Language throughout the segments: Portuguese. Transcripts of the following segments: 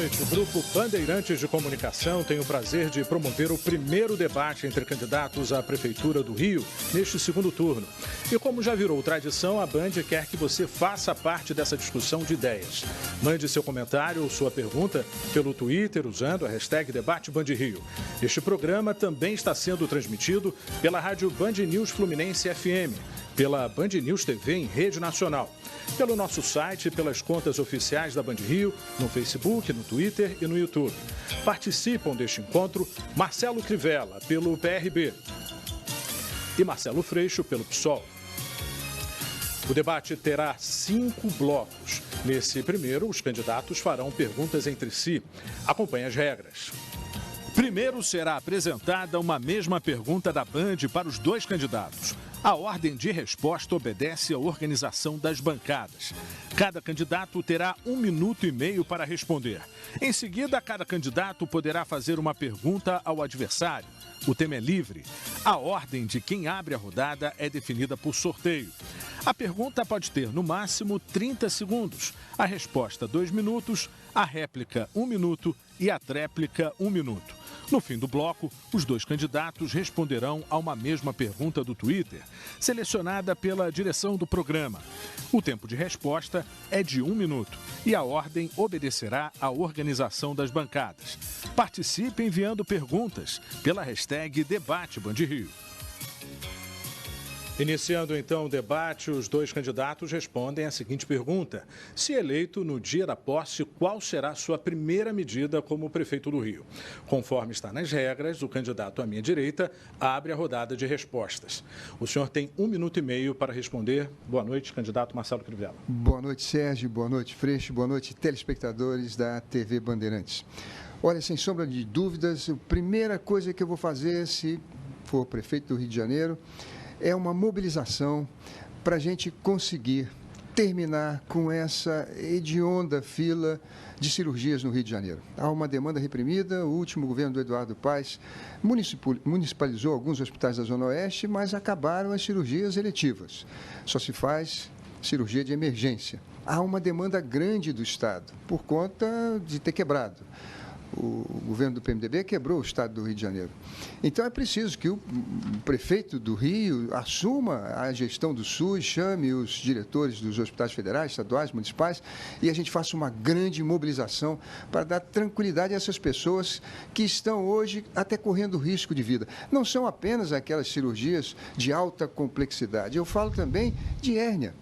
noite. O Grupo Bandeirantes de Comunicação tem o prazer de promover o primeiro debate entre candidatos à Prefeitura do Rio neste segundo turno. E como já virou tradição, a Band quer que você faça parte dessa discussão de ideias. Mande seu comentário ou sua pergunta pelo Twitter usando a hashtag #DebateBandRio. Este programa também está sendo transmitido pela rádio Band News Fluminense FM, pela Band News TV em rede nacional, pelo nosso site e pelas contas oficiais da Band Rio, no Facebook, no Twitter e no YouTube. Participam deste encontro Marcelo Crivella, pelo PRB, e Marcelo Freixo, pelo PSOL. O debate terá 5 blocos. Nesse primeiro, os candidatos farão perguntas entre si. Acompanhe as regras. Primeiro será apresentada uma mesma pergunta da Band para os dois candidatos. A ordem de resposta obedece à organização das bancadas. Cada candidato terá 1 minuto e meio para responder. Em seguida, cada candidato poderá fazer uma pergunta ao adversário. O tema é livre. A ordem de quem abre a rodada é definida por sorteio. A pergunta pode ter, no máximo, 30 segundos. A resposta, 2 minutos. A réplica, 1 minuto. E a tréplica, 1 minuto. No fim do bloco, os dois candidatos responderão a uma mesma pergunta do Twitter, selecionada pela direção do programa. O tempo de resposta é de 1 minuto e a ordem obedecerá à organização das bancadas. Participe enviando perguntas pela hashtag #DebateBandRio. Iniciando então o debate, os dois candidatos respondem a seguinte pergunta: se eleito no dia da posse, qual será a sua primeira medida como prefeito do Rio? Conforme está nas regras, o candidato à minha direita abre a rodada de respostas. O senhor tem 1 minuto e meio para responder. Boa noite, candidato Marcelo Crivella. Boa noite, Sérgio. Boa noite, Freixo. Boa noite, telespectadores da TV Bandeirantes. Olha, sem sombra de dúvidas, a primeira coisa que eu vou fazer, se for prefeito do Rio de Janeiro, é uma mobilização para a gente conseguir terminar com essa hedionda fila de cirurgias no Rio de Janeiro. Há uma demanda reprimida, o último governo do Eduardo Paes municipalizou alguns hospitais da Zona Oeste, mas acabaram as cirurgias eletivas. Só se faz cirurgia de emergência. Há uma demanda grande do Estado, por conta de ter quebrado. O governo do PMDB quebrou o estado do Rio de Janeiro. Então, é preciso que o prefeito do Rio assuma a gestão do SUS, chame os diretores dos hospitais federais, estaduais, municipais, e a gente faça uma grande mobilização para dar tranquilidade a essas pessoas que estão hoje até correndo risco de vida. Não são apenas aquelas cirurgias de alta complexidade, eu falo também de hérnia.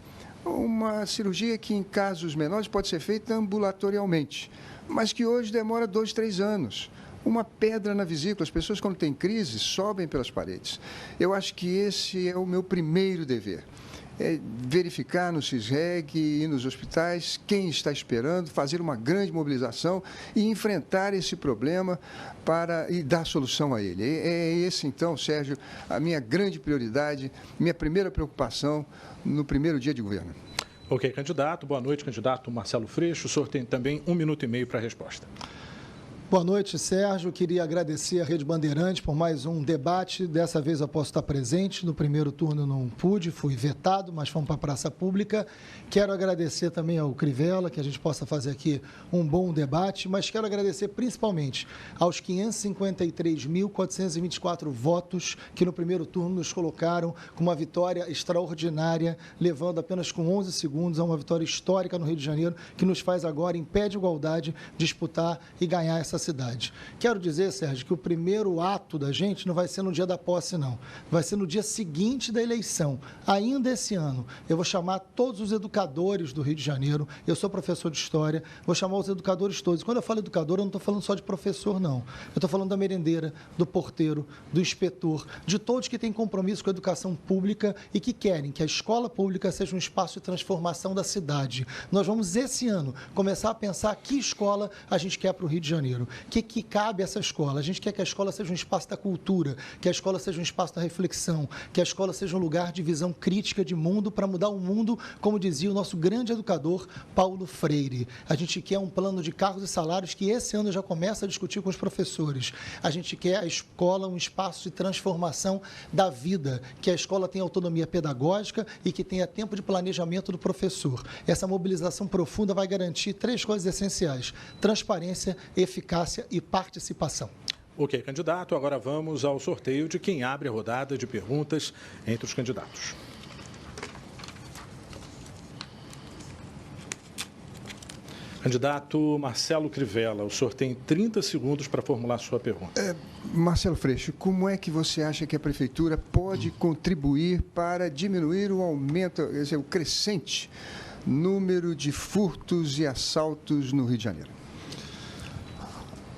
Uma cirurgia que, em casos menores, pode ser feita ambulatorialmente, mas que hoje demora 2, 3 anos. Uma pedra na vesícula, as pessoas, quando têm crise, sobem pelas paredes. Eu acho que esse é o meu primeiro dever. É verificar no CISREG e nos hospitais quem está esperando, fazer uma grande mobilização e enfrentar esse problema e dar solução a ele. É esse, então, Sérgio, a minha grande prioridade, minha primeira preocupação no primeiro dia de governo. Ok, candidato. Boa noite, candidato Marcelo Freixo. O senhor tem também 1 minuto e meio para a resposta. Boa noite, Sérgio. Queria agradecer a Rede Bandeirantes por mais um debate. Dessa vez eu posso estar presente. No primeiro turno eu não pude, fui vetado, mas fomos para a praça pública. Quero agradecer também ao Crivella, que a gente possa fazer aqui um bom debate, mas quero agradecer principalmente aos 553.424 votos que no primeiro turno nos colocaram com uma vitória extraordinária, levando apenas com 11 segundos a uma vitória histórica no Rio de Janeiro, que nos faz agora, em pé de igualdade, disputar e ganhar essa cidade. Quero dizer, Sérgio, que o primeiro ato da gente não vai ser no dia da posse, não. Vai ser no dia seguinte da eleição. Ainda esse ano, eu vou chamar todos os educadores do Rio de Janeiro. Eu sou professor de História, vou chamar os educadores todos. Quando eu falo educador, eu não estou falando só de professor, não. Eu estou falando da merendeira, do porteiro, do inspetor, de todos que têm compromisso com a educação pública e que querem que a escola pública seja um espaço de transformação da cidade. Nós vamos, esse ano, começar a pensar que escola a gente quer para o Rio de Janeiro. Janeiro. O que cabe a essa escola? A gente quer que a escola seja um espaço da cultura, que a escola seja um espaço da reflexão, que a escola seja um lugar de visão crítica de mundo para mudar o mundo, como dizia o nosso grande educador Paulo Freire. A gente quer um plano de cargos e salários que esse ano já começa a discutir com os professores. A gente quer a escola um espaço de transformação da vida, que a escola tenha autonomia pedagógica e que tenha tempo de planejamento do professor. Essa mobilização profunda vai garantir 3 coisas essenciais: transparência, eficácia e participação. Ok, candidato, agora vamos ao sorteio de quem abre a rodada de perguntas entre os candidatos. Candidato Marcelo Crivella, o senhor tem 30 segundos para formular sua pergunta. Marcelo Freixo, como é que você acha que a Prefeitura pode contribuir para diminuir o aumento, o crescente número de furtos e assaltos no Rio de Janeiro?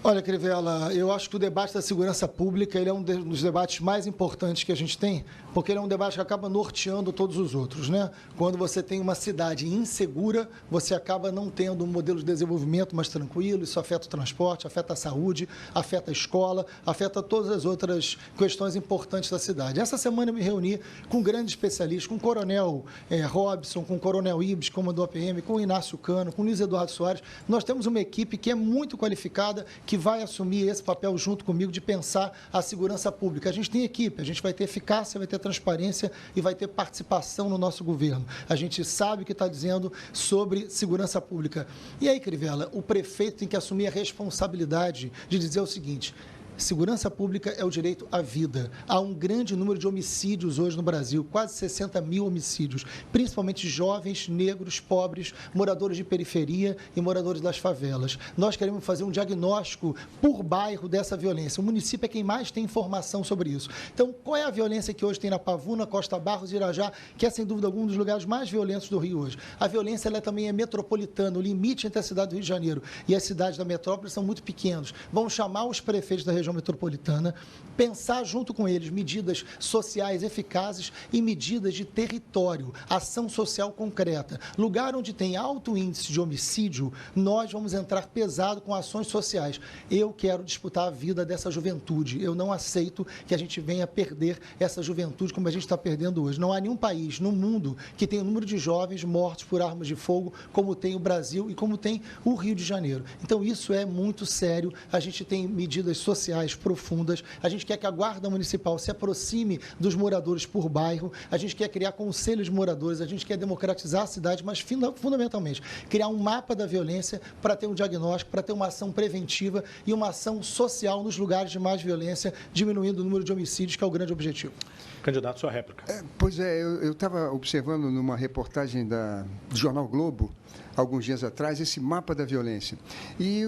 Olha, Crivella, eu acho que o debate da segurança pública ele é um dos debates mais importantes que a gente tem, porque ele é um debate que acaba norteando todos os outros, né? Quando você tem uma cidade insegura, você acaba não tendo um modelo de desenvolvimento mais tranquilo, isso afeta o transporte, afeta a saúde, afeta a escola, afeta todas as outras questões importantes da cidade. Essa semana eu me reuni com grandes especialistas, com o Coronel Robson, com o Coronel Ibis, comandou a PM, com o Inácio Cano, com o Luiz Eduardo Soares. Nós temos uma equipe que é muito qualificada, que vai assumir esse papel junto comigo de pensar a segurança pública. A gente tem equipe, a gente vai ter eficácia, vai ter transparência e vai ter participação no nosso governo. A gente sabe o que está dizendo sobre segurança pública. E aí, Crivella, o prefeito tem que assumir a responsabilidade de dizer o seguinte: segurança pública é o direito à vida. Há um grande número de homicídios hoje no Brasil, quase 60 mil homicídios, principalmente jovens, negros, pobres, moradores de periferia e moradores das favelas. Nós queremos fazer um diagnóstico por bairro dessa violência. O município é quem mais tem informação sobre isso. Então, qual é a violência que hoje tem na Pavuna, Costa Barros e Irajá, que é, sem dúvida alguma, um dos lugares mais violentos do Rio hoje? A violência ela também é metropolitana. O limite entre a cidade do Rio de Janeiro e as cidades da metrópole são muito pequenos. Vamos chamar os prefeitos da região metropolitana, pensar junto com eles medidas sociais eficazes e medidas de território, ação social concreta. Lugar onde tem alto índice de homicídio, nós vamos entrar pesado com ações sociais. Eu quero disputar a vida dessa juventude. Eu não aceito que a gente venha perder essa juventude como a gente está perdendo hoje. Não há nenhum país no mundo que tenha o número de jovens mortos por armas de fogo como tem o Brasil e como tem o Rio de Janeiro. Então, isso é muito sério. A gente tem medidas sociais profundas, a gente quer que a Guarda Municipal se aproxime dos moradores por bairro, a gente quer criar conselhos de moradores, a gente quer democratizar a cidade, mas fundamentalmente criar um mapa da violência para ter um diagnóstico, para ter uma ação preventiva e uma ação social nos lugares de mais violência, diminuindo o número de homicídios, que é o grande objetivo. Candidato, sua réplica. Pois é, eu estava observando numa reportagem do Jornal Globo, alguns dias atrás, esse mapa da violência. E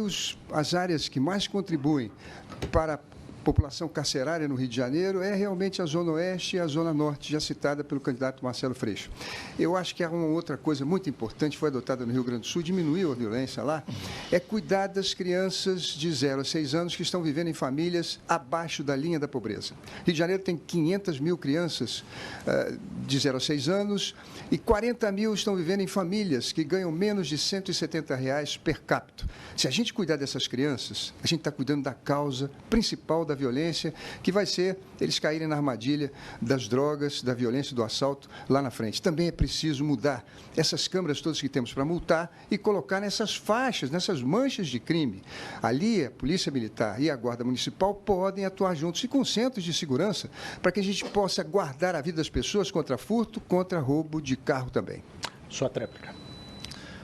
as áreas que mais contribuem para a população carcerária no Rio de Janeiro é realmente a Zona Oeste e a Zona Norte, já citada pelo candidato Marcelo Freixo. Eu acho que há uma outra coisa muito importante, foi adotada no Rio Grande do Sul, diminuiu a violência lá, é cuidar das crianças de 0 a 6 anos que estão vivendo em famílias abaixo da linha da pobreza. Rio de Janeiro tem 500 mil crianças de 0 a 6 anos e 40 mil estão vivendo em famílias que ganham menos de R$170 per capita. Se a gente cuidar dessas crianças, a gente está cuidando da causa principal da violência, que vai ser eles caírem na armadilha das drogas, da violência e do assalto lá na frente. Também é preciso mudar essas câmaras todas que temos para multar e colocar nessas faixas, nessas manchas de crime. Ali a Polícia Militar e a Guarda Municipal podem atuar juntos e com centros de segurança para que a gente possa guardar a vida das pessoas contra furto, contra roubo de carro também. Sua tréplica.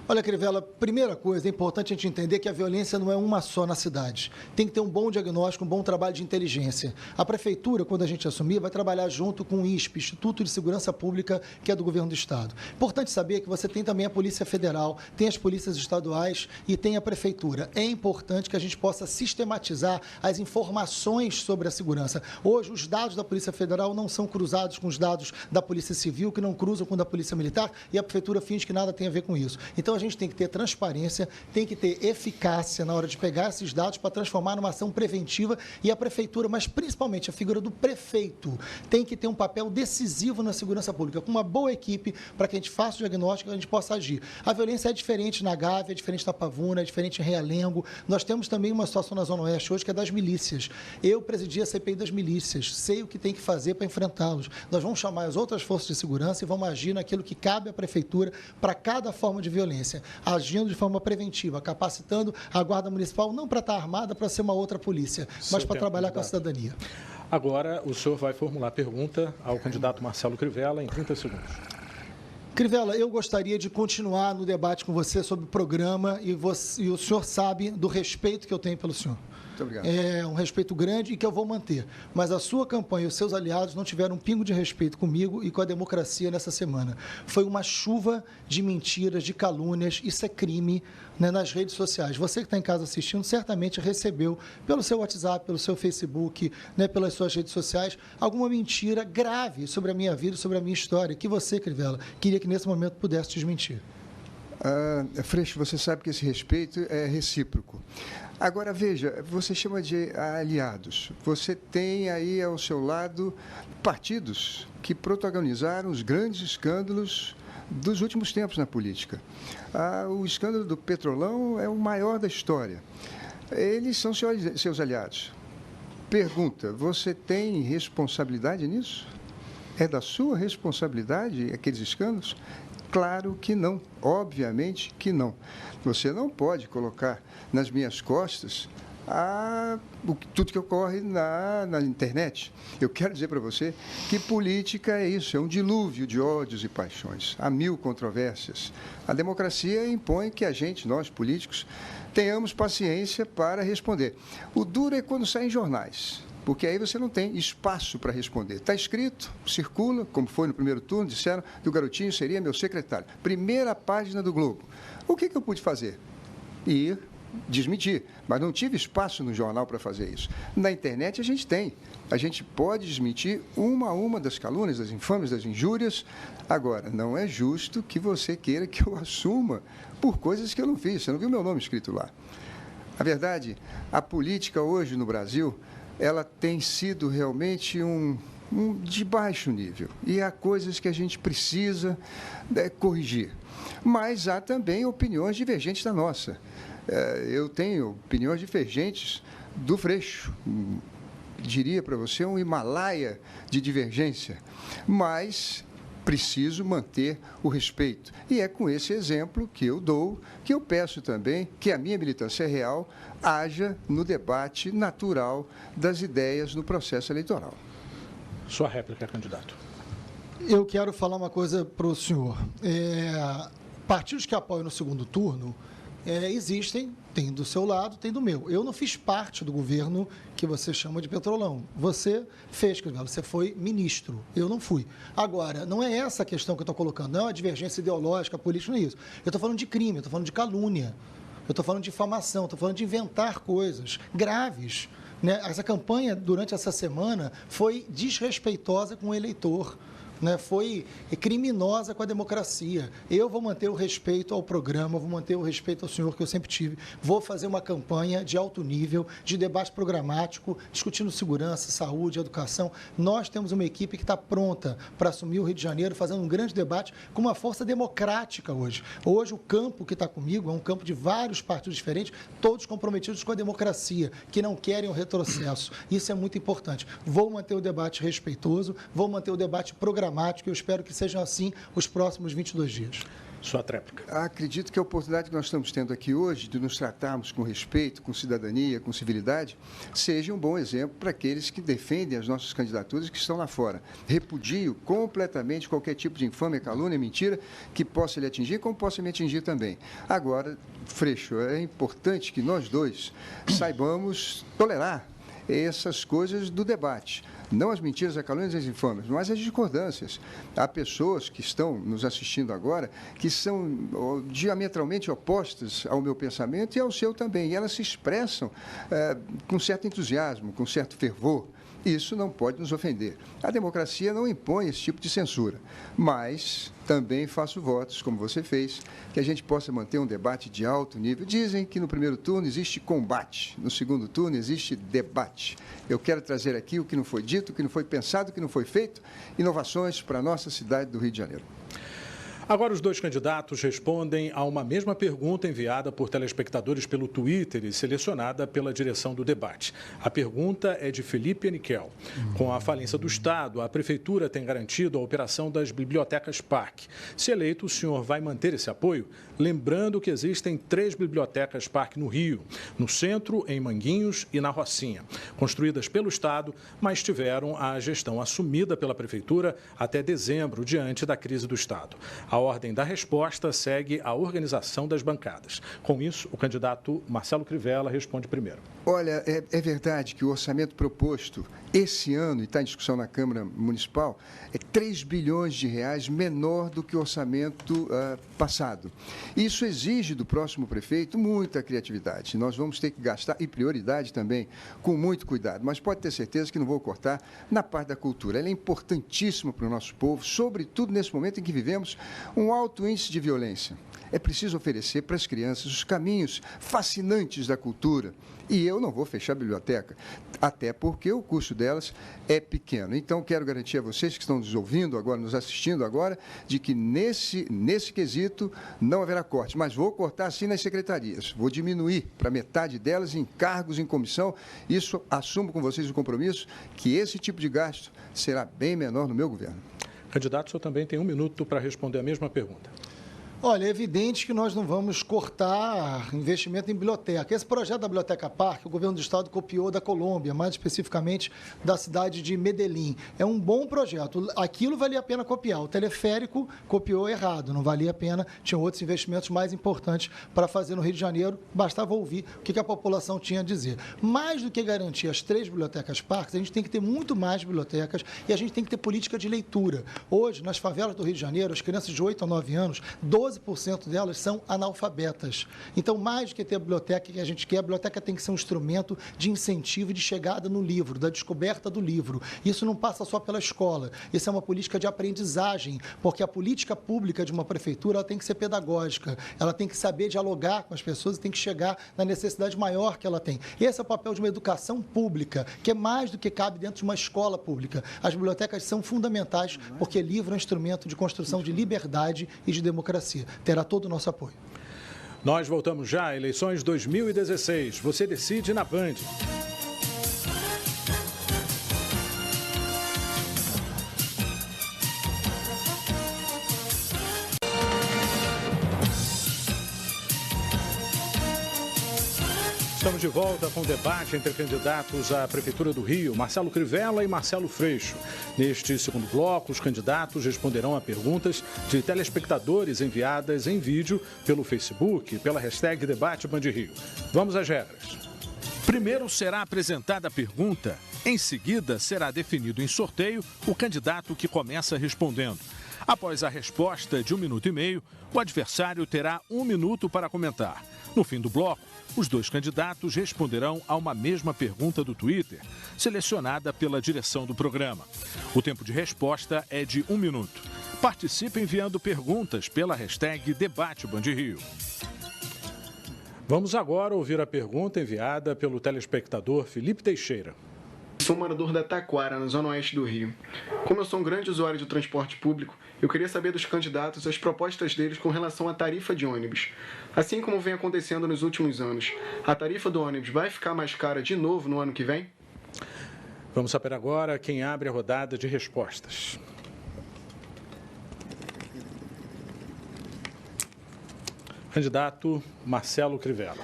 Olha, Crivella, primeira coisa, é importante a gente entender que a violência não é uma só na cidade. Tem que ter um bom diagnóstico, um bom trabalho de inteligência. A Prefeitura, quando a gente assumir, vai trabalhar junto com o ISP, Instituto de Segurança Pública, que é do Governo do Estado. Importante saber que você tem também a Polícia Federal, tem as polícias estaduais e tem a Prefeitura. É importante que a gente possa sistematizar as informações sobre a segurança. Hoje, os dados da Polícia Federal não são cruzados com os dados da Polícia Civil, que não cruzam com o da Polícia Militar, e a Prefeitura finge que nada tem a ver com isso. Então, Então, a gente tem que ter transparência, tem que ter eficácia na hora de pegar esses dados para transformar numa ação preventiva, e a prefeitura, mas principalmente a figura do prefeito, tem que ter um papel decisivo na segurança pública, com uma boa equipe para que a gente faça o diagnóstico e a gente possa agir. A violência é diferente na Gávea, é diferente na Pavuna, é diferente em Realengo. Nós temos também uma situação na Zona Oeste hoje que é das milícias. Eu presidi a CPI das milícias, sei o que tem que fazer para enfrentá-los. Nós vamos chamar as outras forças de segurança e vamos agir naquilo que cabe à prefeitura para cada forma de violência, agindo de forma preventiva, capacitando a Guarda Municipal não para estar armada, para ser uma outra polícia, mas para trabalhar com a cidadania. Agora, o senhor vai formular a pergunta ao candidato Marcelo Crivella em 30 segundos. Crivella, eu gostaria de continuar no debate com você sobre o programa e o senhor sabe do respeito que eu tenho pelo senhor. Muito obrigado. É um respeito grande e que eu vou manter. Mas a sua campanha e os seus aliados não tiveram um pingo de respeito comigo e com a democracia nessa semana. Foi uma chuva de mentiras, de calúnias. Isso é crime, né, nas redes sociais. Você que está em casa assistindo certamente recebeu pelo seu WhatsApp, pelo seu Facebook, né, pelas suas redes sociais, alguma mentira grave sobre a minha vida, sobre a minha história, que você, Crivella, queria que nesse momento pudesse desmentir. Freixo, você sabe que esse respeito é recíproco. Agora, veja, você chama de aliados. Você tem aí ao seu lado partidos que protagonizaram os grandes escândalos dos últimos tempos na política. O escândalo do Petrolão é o maior da história. Eles são seus aliados. Pergunta, você tem responsabilidade nisso? É da sua responsabilidade aqueles escândalos? Claro que não, obviamente que não. Você não pode colocar nas minhas costas tudo que ocorre na internet. Eu quero dizer para você que política é isso, é um dilúvio de ódios e paixões. Há mil controvérsias. A democracia impõe que nós políticos, tenhamos paciência para responder. O duro é quando saem jornais, porque aí você não tem espaço para responder. Está escrito, circula, como foi no primeiro turno, disseram que o garotinho seria meu secretário. Primeira página do Globo. O que eu pude fazer? Ir desmentir, mas não tive espaço no jornal para fazer isso. Na internet a gente tem. A gente pode desmentir uma a uma das calúnias, das infâmias, das injúrias. Agora, não é justo que você queira que eu assuma por coisas que eu não fiz. Você não viu meu nome escrito lá. Na verdade, a política hoje no Brasil, ela tem sido realmente de baixo nível. E há coisas que a gente precisa corrigir. Mas há também opiniões divergentes da nossa. Eu tenho opiniões divergentes do Freixo. Diria para você um Himalaia de divergência. Mas preciso manter o respeito. E é com esse exemplo que eu dou, que eu peço também que a minha militância real haja no debate natural das ideias no processo eleitoral. Sua réplica, candidato. Eu quero falar uma coisa para o senhor. Partidos que apoiam no segundo turno existem, tem do seu lado, tem do meu. Eu não fiz parte do governo que você chama de Petrolão. Você fez, você foi ministro. Eu não fui. Agora, não é essa a questão que eu estou colocando, não é uma divergência ideológica, política, não é isso. Eu estou falando de crime, eu estou falando de calúnia, eu estou falando de difamação, estou falando de inventar coisas graves. Né? Essa campanha, durante essa semana, foi desrespeitosa com o eleitor. Né, foi criminosa com a democracia. Eu vou manter o respeito ao programa, vou manter o respeito ao senhor que eu sempre tive. Vou fazer uma campanha de alto nível, de debate programático, discutindo segurança, saúde, educação. Nós temos uma equipe que está pronta para assumir o Rio de Janeiro, fazendo um grande debate com uma força democrática hoje. Hoje, o campo que está comigo é um campo de vários partidos diferentes, todos comprometidos com a democracia, que não querem o retrocesso. Isso é muito importante. Vou manter o debate respeitoso, vou manter o debate programático, eu espero que sejam assim os próximos 22 dias. Sua tréplica. Acredito que a oportunidade que nós estamos tendo aqui hoje de nos tratarmos com respeito, com cidadania, com civilidade, seja um bom exemplo para aqueles que defendem as nossas candidaturas que estão lá fora. Repudio completamente qualquer tipo de infâmia, calúnia, mentira que possa lhe atingir, como possa me atingir também. Agora, Freixo, é importante que nós dois saibamos tolerar essas coisas do debate. Não as mentiras, as calúnias e as infâmias, mas as discordâncias. Há pessoas que estão nos assistindo agora que são diametralmente opostas ao meu pensamento e ao seu também. E elas se expressam com certo entusiasmo, com certo fervor. Isso não pode nos ofender. A democracia não impõe esse tipo de censura, mas também faço votos, como você fez, que a gente possa manter um debate de alto nível. Dizem que no primeiro turno existe combate, no segundo turno existe debate. Eu quero trazer aqui o que não foi dito, o que não foi pensado, o que não foi feito, inovações para a nossa cidade do Rio de Janeiro. Agora, os dois candidatos respondem a uma mesma pergunta enviada por telespectadores pelo Twitter e selecionada pela direção do debate. A pergunta é de Felipe Eniquel. Com a falência do Estado, a Prefeitura tem garantido a operação das bibliotecas PAC. Se eleito, o senhor vai manter esse apoio? Lembrando que existem 3 bibliotecas PAC no Rio, no centro, em Manguinhos e na Rocinha, construídas pelo Estado, mas tiveram a gestão assumida pela Prefeitura até dezembro, diante da crise do Estado. A ordem da resposta segue a organização das bancadas. Com isso, o candidato Marcelo Crivella responde primeiro. Olha, é verdade que o orçamento proposto esse ano, e está em discussão na Câmara Municipal, é 3 bilhões de reais menor do que o orçamento passado. Isso exige do próximo prefeito muita criatividade. Nós vamos ter que gastar, e prioridade também, com muito cuidado. Mas pode ter certeza que não vou cortar na parte da cultura. Ela é importantíssima para o nosso povo, sobretudo nesse momento em que vivemos um alto índice de violência. É preciso oferecer para as crianças os caminhos fascinantes da cultura. E eu não vou fechar a biblioteca, até porque o custo delas é pequeno. Então, quero garantir a vocês que estão nos ouvindo agora, nos assistindo agora, de que nesse quesito não haverá corte. Mas vou cortar sim nas secretarias. Vou diminuir para metade delas em cargos em comissão. Isso, assumo com vocês o compromisso que esse tipo de gasto será bem menor no meu governo. Candidato, o senhor também tem 1 minuto para responder a mesma pergunta. Olha, é evidente que nós não vamos cortar investimento em biblioteca. Esse projeto da Biblioteca PAC, o governo do estado copiou da Colômbia, mais especificamente da cidade de Medellín. É um bom projeto. Aquilo valia a pena copiar. O teleférico copiou errado, não valia a pena. Tinha outros investimentos mais importantes para fazer no Rio de Janeiro. Bastava ouvir o que a população tinha a dizer. Mais do que garantir as 3 bibliotecas PAC, a gente tem que ter muito mais bibliotecas e a gente tem que ter política de leitura. Hoje, nas favelas do Rio de Janeiro, as crianças de 8 a 9 anos, 12% delas são analfabetas. Então, mais do que ter a biblioteca que a gente quer, a biblioteca tem que ser um instrumento de incentivo e de chegada no livro, da descoberta do livro. Isso não passa só pela escola. Isso é uma política de aprendizagem, porque a política pública de uma prefeitura ela tem que ser pedagógica, ela tem que saber dialogar com as pessoas e tem que chegar na necessidade maior que ela tem. Esse é o papel de uma educação pública, que é mais do que cabe dentro de uma escola pública. As bibliotecas são fundamentais, porque livro é um instrumento de construção de liberdade e de democracia. Terá todo o nosso apoio. Nós voltamos já a eleições 2016. Você decide na Band. Estamos de volta com o debate entre candidatos à Prefeitura do Rio, Marcelo Crivella e Marcelo Freixo. Neste segundo bloco, os candidatos responderão a perguntas de telespectadores enviadas em vídeo pelo Facebook, pela hashtag Debate Band Rio. Vamos às regras. Primeiro será apresentada a pergunta, em seguida será definido em sorteio o candidato que começa respondendo. Após a resposta de 1 minuto e meio, o adversário terá 1 minuto para comentar. No fim do bloco, os dois candidatos responderão a uma mesma pergunta do Twitter, selecionada pela direção do programa. O tempo de resposta é de 1 minuto. Participe enviando perguntas pela hashtag Debate Band Rio. Vamos agora ouvir a pergunta enviada pelo telespectador Felipe Teixeira. Sou morador da Taquara, na zona oeste do Rio. Como eu sou um grande usuário de transporte público, eu queria saber dos candidatos as propostas deles com relação à tarifa de ônibus. Assim como vem acontecendo nos últimos anos, a tarifa do ônibus vai ficar mais cara de novo no ano que vem? Vamos saber agora quem abre a rodada de respostas. Candidato Marcelo Crivella.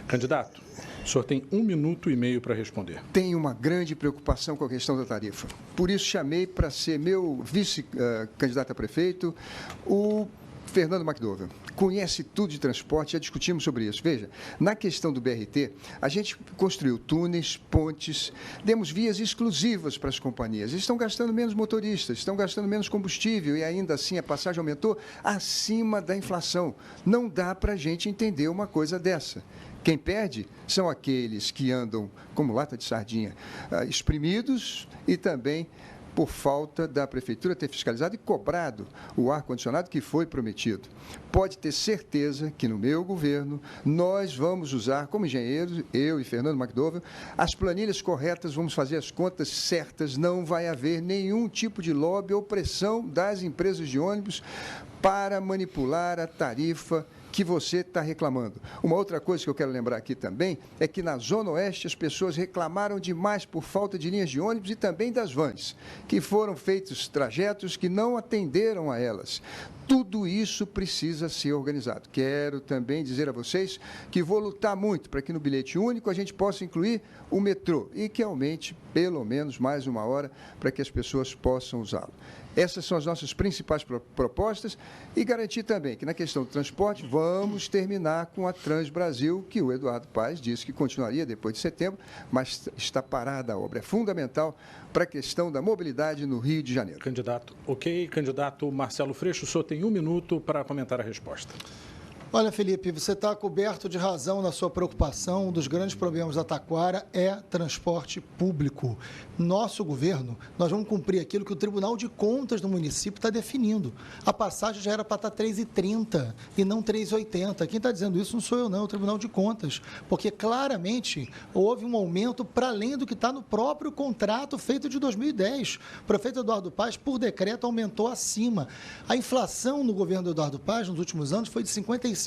Candidato, o senhor tem 1 minuto e meio para responder. Tenho uma grande preocupação com a questão da tarifa. Por isso, chamei para ser meu vice-candidato a prefeito o Fernando McDowell. Conhece tudo de transporte, já discutimos sobre isso. Veja, na questão do BRT, a gente construiu túneis, pontes, demos vias exclusivas para as companhias. Eles estão gastando menos motoristas, estão gastando menos combustível e ainda assim a passagem aumentou acima da inflação. Não dá para a gente entender uma coisa dessa. Quem perde são aqueles que andam como lata de sardinha, espremidos e também por falta da Prefeitura ter fiscalizado e cobrado o ar-condicionado que foi prometido. Pode ter certeza que no meu governo nós vamos usar, como engenheiros, eu e Fernando McDowell, as planilhas corretas, vamos fazer as contas certas, não vai haver nenhum tipo de lobby ou pressão das empresas de ônibus para manipular a tarifa que você está reclamando. Uma outra coisa que eu quero lembrar aqui também é que na Zona Oeste as pessoas reclamaram demais por falta de linhas de ônibus e também das vans, que foram feitos trajetos que não atenderam a elas. Tudo isso precisa ser organizado. Quero também dizer a vocês que vou lutar muito para que no bilhete único a gente possa incluir o metrô e que aumente pelo menos mais 1 hora para que as pessoas possam usá-lo. Essas são as nossas principais propostas e garantir também que na questão do transporte vamos terminar com a Transbrasil, que o Eduardo Paes disse que continuaria depois de setembro, mas está parada a obra. É fundamental para a questão da mobilidade no Rio de Janeiro. Candidato, ok. Candidato Marcelo Freixo, o senhor tem 1 minuto para comentar a resposta. Olha, Felipe, você está coberto de razão na sua preocupação. Um dos grandes problemas da Taquara é transporte público. Nosso governo, nós vamos cumprir aquilo que o Tribunal de Contas do município está definindo. A passagem já era para estar R$ 3,30 e não R$ 3,80. Quem está dizendo isso não sou eu, não, é o Tribunal de Contas. Porque claramente houve um aumento para além do que está no próprio contrato feito de 2010. O prefeito Eduardo Paes, por decreto, aumentou acima. A inflação no governo do Eduardo Paes nos últimos anos foi de 55%.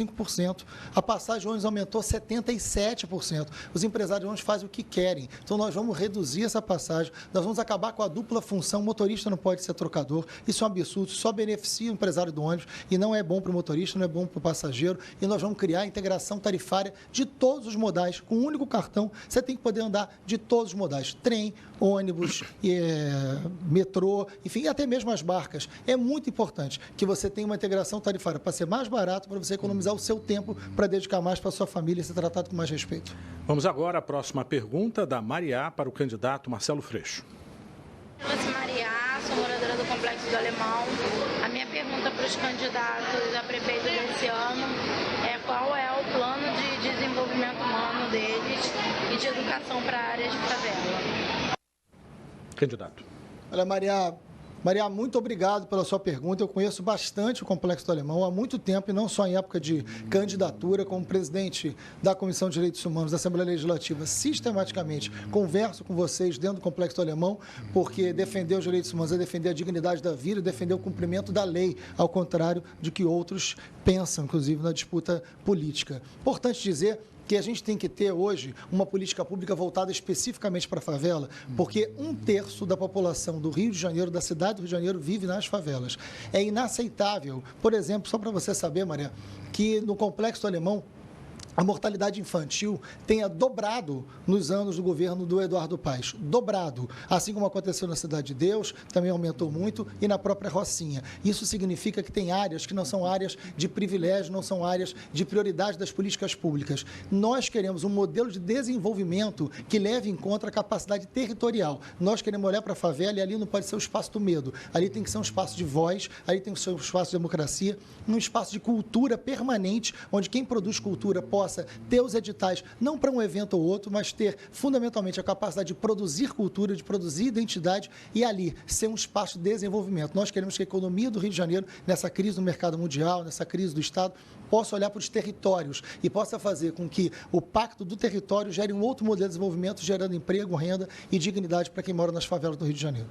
A passagem de ônibus aumentou 77%. Os empresários de ônibus fazem o que querem. Então, nós vamos reduzir essa passagem, nós vamos acabar com a dupla função. O motorista não pode ser trocador. Isso é um absurdo, só beneficia o empresário do ônibus e não é bom para o motorista, não é bom para o passageiro. E nós vamos criar a integração tarifária de todos os modais. Com um único cartão, você tem que poder andar de todos os modais. Trem, ônibus, metrô, enfim, e até mesmo as barcas. É muito importante que você tenha uma integração tarifária para ser mais barato, para você economizar o seu tempo para dedicar mais para a sua família e ser tratado com mais respeito. Vamos agora à próxima pergunta da Mariá para o candidato Marcelo Freixo. Eu sou Mariá, sou moradora do Complexo do Alemão. A minha pergunta para os candidatos a prefeito desse ano é qual é o plano de desenvolvimento humano deles e de educação para áreas de favela. Candidato. Olha, Maria, muito obrigado pela sua pergunta. Eu conheço bastante o Complexo do Alemão há muito tempo, e não só em época de candidatura, como presidente da Comissão de Direitos Humanos da Assembleia Legislativa. Sistematicamente, converso com vocês dentro do Complexo do Alemão, porque defender os direitos humanos é defender a dignidade da vida, defender o cumprimento da lei, ao contrário de que outros pensam, inclusive, na disputa política. Importante dizer que a gente tem que ter hoje uma política pública voltada especificamente para a favela, porque 1/3 da população do Rio de Janeiro, da cidade do Rio de Janeiro, vive nas favelas. É inaceitável, por exemplo, só para você saber, Maria, que no Complexo do Alemão, a mortalidade infantil tenha dobrado nos anos do governo do Eduardo Paes. Dobrado. Assim como aconteceu na Cidade de Deus, também aumentou muito, e na própria Rocinha. Isso significa que tem áreas que não são áreas de privilégio, não são áreas de prioridade das políticas públicas. Nós queremos um modelo de desenvolvimento que leve em conta a capacidade territorial. Nós queremos olhar para a favela e ali não pode ser o espaço do medo. Ali tem que ser um espaço de voz, ali tem que ser um espaço de democracia, um espaço de cultura permanente, onde quem produz cultura possa ter os editais, não para um evento ou outro, mas ter fundamentalmente a capacidade de produzir cultura, de produzir identidade e ali ser um espaço de desenvolvimento. Nós queremos que a economia do Rio de Janeiro, nessa crise do mercado mundial, nessa crise do Estado, possa olhar para os territórios e possa fazer com que o pacto do território gere um outro modelo de desenvolvimento, gerando emprego, renda e dignidade para quem mora nas favelas do Rio de Janeiro.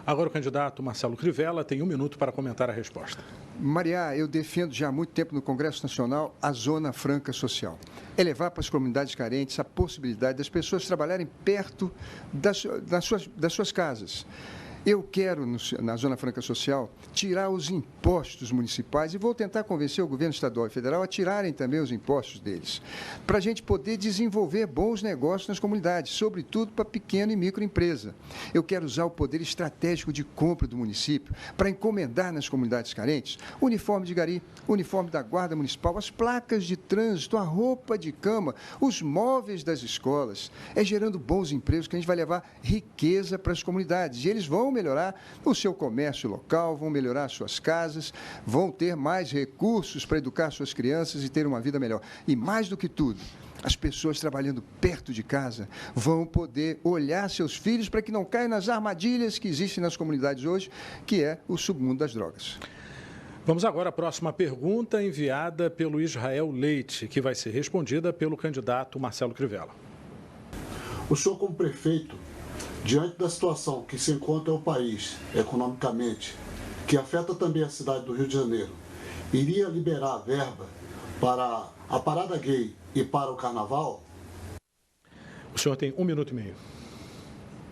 Agora o candidato Marcelo Crivella tem 1 minuto para comentar a resposta. Maria, eu defendo já há muito tempo no Congresso Nacional a Zona Franca Social. É levar para as comunidades carentes a possibilidade das pessoas trabalharem perto das suas casas. Eu quero, na Zona Franca Social, tirar os impostos municipais e vou tentar convencer o governo estadual e federal a tirarem também os impostos deles, para a gente poder desenvolver bons negócios nas comunidades, sobretudo para pequena e microempresa. Eu quero usar o poder estratégico de compra do município para encomendar nas comunidades carentes uniforme de gari, uniforme da Guarda Municipal, as placas de trânsito, a roupa de cama, os móveis das escolas. É gerando bons empregos que a gente vai levar riqueza para as comunidades e eles vão melhorar o seu comércio local, vão melhorar suas casas, vão ter mais recursos para educar suas crianças e ter uma vida melhor. E mais do que tudo, as pessoas trabalhando perto de casa vão poder olhar seus filhos para que não caiam nas armadilhas que existem nas comunidades hoje, que é o submundo das drogas. Vamos agora à próxima pergunta, enviada pelo Israel Leite, que vai ser respondida pelo candidato Marcelo Crivella. O senhor, como prefeito, diante da situação que se encontra o país economicamente, que afeta também a cidade do Rio de Janeiro, iria liberar verba para a parada gay e para o carnaval? O senhor tem 1 minuto e meio.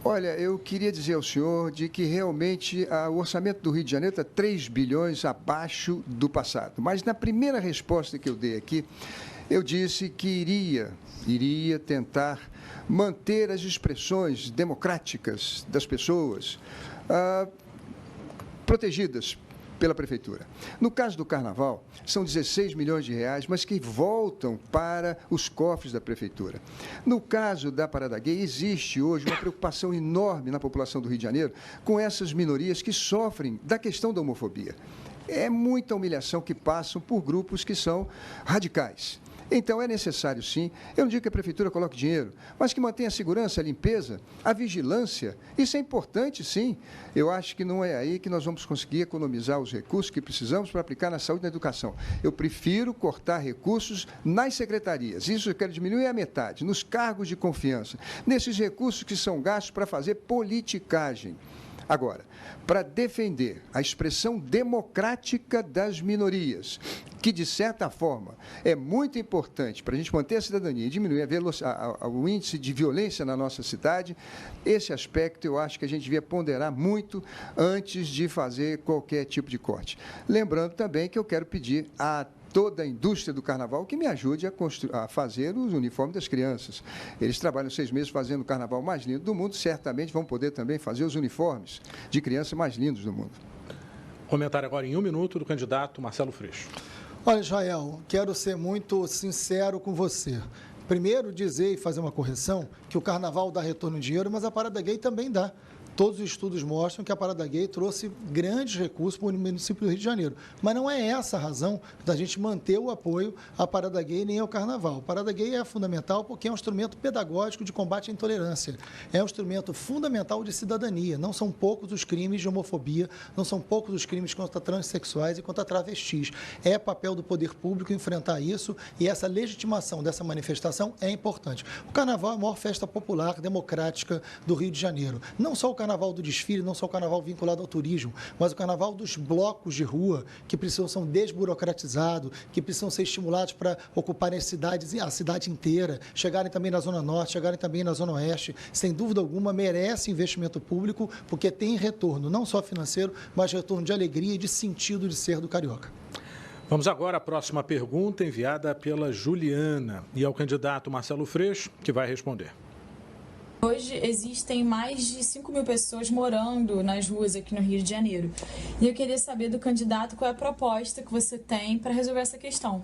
Olha, eu queria dizer ao senhor de que realmente o orçamento do Rio de Janeiro está 3 bilhões abaixo do passado. Mas na primeira resposta que eu dei aqui, eu disse que iria tentar manter as expressões democráticas das pessoas protegidas pela Prefeitura. No caso do Carnaval, são 16 milhões de reais, mas que voltam para os cofres da Prefeitura. No caso da Parada Gay, existe hoje uma preocupação enorme na população do Rio de Janeiro com essas minorias que sofrem da questão da homofobia. É muita humilhação que passam por grupos que são radicais. Então, é necessário, sim, eu não digo que a Prefeitura coloque dinheiro, mas que mantenha a segurança, a limpeza, a vigilância. Isso é importante, sim. Eu acho que não é aí que nós vamos conseguir economizar os recursos que precisamos para aplicar na saúde e na educação. Eu prefiro cortar recursos nas secretarias. Isso eu quero diminuir a metade, nos cargos de confiança, nesses recursos que são gastos para fazer politicagem. Agora, para defender a expressão democrática das minorias, que, de certa forma, é muito importante para a gente manter a cidadania e diminuir o índice de violência na nossa cidade, esse aspecto eu acho que a gente devia ponderar muito antes de fazer qualquer tipo de corte. Lembrando também que eu quero pedir a toda a indústria do carnaval que me ajude a fazer os uniformes das crianças. Eles trabalham 6 meses fazendo o carnaval mais lindo do mundo, certamente vão poder também fazer os uniformes de criança mais lindos do mundo. Comentário agora em 1 minuto do candidato Marcelo Freixo. Olha, Israel, quero ser muito sincero com você. Primeiro, dizer e fazer uma correção que o carnaval dá retorno de dinheiro, mas a parada gay também dá. Todos os estudos mostram que a Parada Gay trouxe grandes recursos para o município do Rio de Janeiro. Mas não é essa a razão da gente manter o apoio à Parada Gay nem ao Carnaval. A Parada Gay é fundamental porque é um instrumento pedagógico de combate à intolerância. É um instrumento fundamental de cidadania. Não são poucos os crimes de homofobia, não são poucos os crimes contra transexuais e contra travestis. É papel do poder público enfrentar isso e essa legitimação dessa manifestação é importante. O Carnaval é a maior festa popular democrática do Rio de Janeiro. Não só o Carnaval do desfile, não só o Carnaval vinculado ao turismo, mas o Carnaval dos blocos de rua, que precisam ser desburocratizados, que precisam ser estimulados para ocuparem as cidades, a cidade inteira, chegarem também na Zona Norte, chegarem também na Zona Oeste. Sem dúvida alguma, merece investimento público, porque tem retorno, não só financeiro, mas retorno de alegria e de sentido de ser do carioca. Vamos agora à próxima pergunta, enviada pela Juliana, e ao candidato Marcelo Freixo, que vai responder. Hoje existem mais de 5 mil pessoas morando nas ruas aqui no Rio de Janeiro. E eu queria saber do candidato qual é a proposta que você tem para resolver essa questão.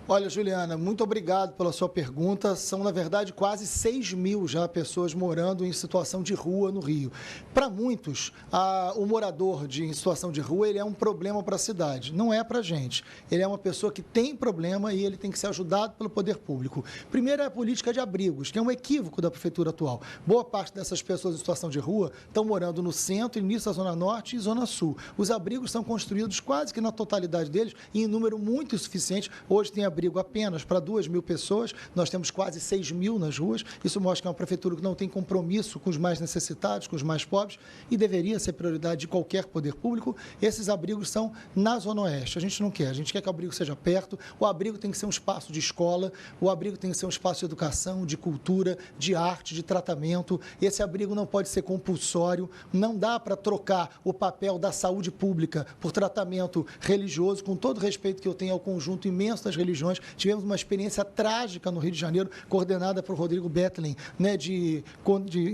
Olha, Juliana, muito obrigado pela sua pergunta. São, na verdade, quase 6 mil já pessoas morando em situação de rua no Rio. Para muitos, o morador em situação de rua ele é um problema para a cidade. Não é para a gente. Ele é uma pessoa que tem problema e ele tem que ser ajudado pelo poder público. Primeiro é a política de abrigos, que é um equívoco da prefeitura atual. Boa parte dessas pessoas em situação de rua estão morando no centro, início da Zona Norte e Zona Sul. Os abrigos são construídos quase que na totalidade deles e em número muito insuficiente. Hoje tem abrigo apenas para 2 mil pessoas, nós temos quase 6 mil nas ruas, isso mostra que é uma prefeitura que não tem compromisso com os mais necessitados, com os mais pobres, e deveria ser prioridade de qualquer poder público. Esses abrigos são na Zona Oeste, a gente não quer, a gente quer que o abrigo seja perto, o abrigo tem que ser um espaço de escola, o abrigo tem que ser um espaço de educação, de cultura, de arte, de tratamento, esse abrigo não pode ser compulsório, não dá para trocar o papel da saúde pública por tratamento religioso, com todo o respeito que eu tenho ao conjunto imenso das religiões regiões. Tivemos uma experiência trágica no Rio de Janeiro, coordenada por Rodrigo Bettelin, né, de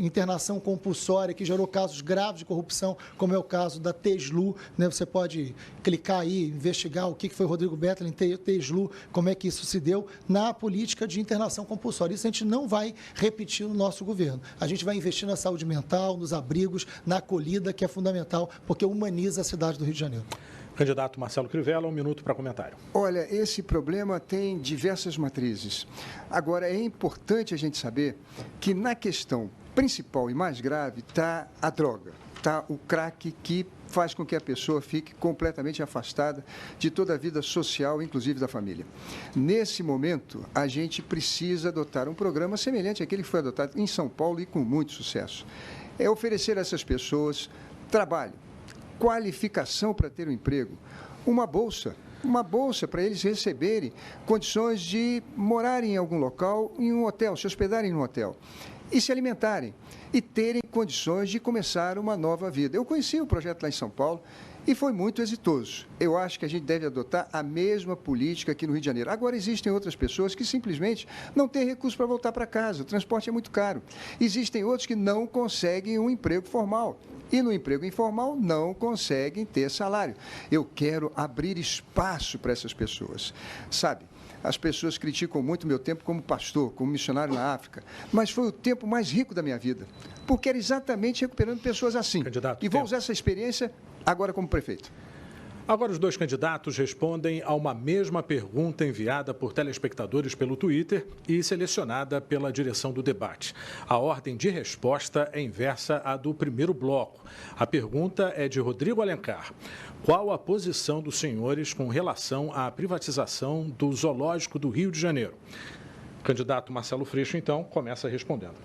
internação compulsória, que gerou casos graves de corrupção, como é o caso da Teslu. Né, você pode clicar aí, investigar o que foi Rodrigo Bettelin, Teslu, como é que isso se deu na política de internação compulsória. Isso a gente não vai repetir no nosso governo. A gente vai investir na saúde mental, nos abrigos, na acolhida, que é fundamental, porque humaniza a cidade do Rio de Janeiro. Candidato Marcelo Crivella, 1 minuto para comentário. Olha, esse problema tem diversas matrizes. Agora, é importante a gente saber que na questão principal e mais grave está a droga, está o crack, que faz com que a pessoa fique completamente afastada de toda a vida social, inclusive da família. Nesse momento, a gente precisa adotar um programa semelhante àquele que foi adotado em São Paulo e com muito sucesso. É oferecer a essas pessoas trabalho, qualificação para ter um emprego, uma bolsa para eles receberem condições de morarem em algum local, em um hotel, se hospedarem em um hotel e se alimentarem e terem condições de começar uma nova vida. Eu conheci o projeto lá em São Paulo e foi muito exitoso. Eu acho que a gente deve adotar a mesma política aqui no Rio de Janeiro. Agora, existem outras pessoas que simplesmente não têm recurso para voltar para casa, o transporte é muito caro. Existem outros que não conseguem um emprego formal. E no emprego informal não conseguem ter salário. Eu quero abrir espaço para essas pessoas. Sabe, as pessoas criticam muito o meu tempo como pastor, como missionário na África, mas foi o tempo mais rico da minha vida, porque era exatamente recuperando pessoas assim. Candidato, e vou usar essa experiência agora como prefeito. Agora, os dois candidatos respondem a uma mesma pergunta enviada por telespectadores pelo Twitter e selecionada pela direção do debate. A ordem de resposta é inversa à do primeiro bloco. A pergunta é de Rodrigo Alencar. Qual a posição dos senhores com relação à privatização do Zoológico do Rio de Janeiro? O candidato Marcelo Freixo, então, começa respondendo.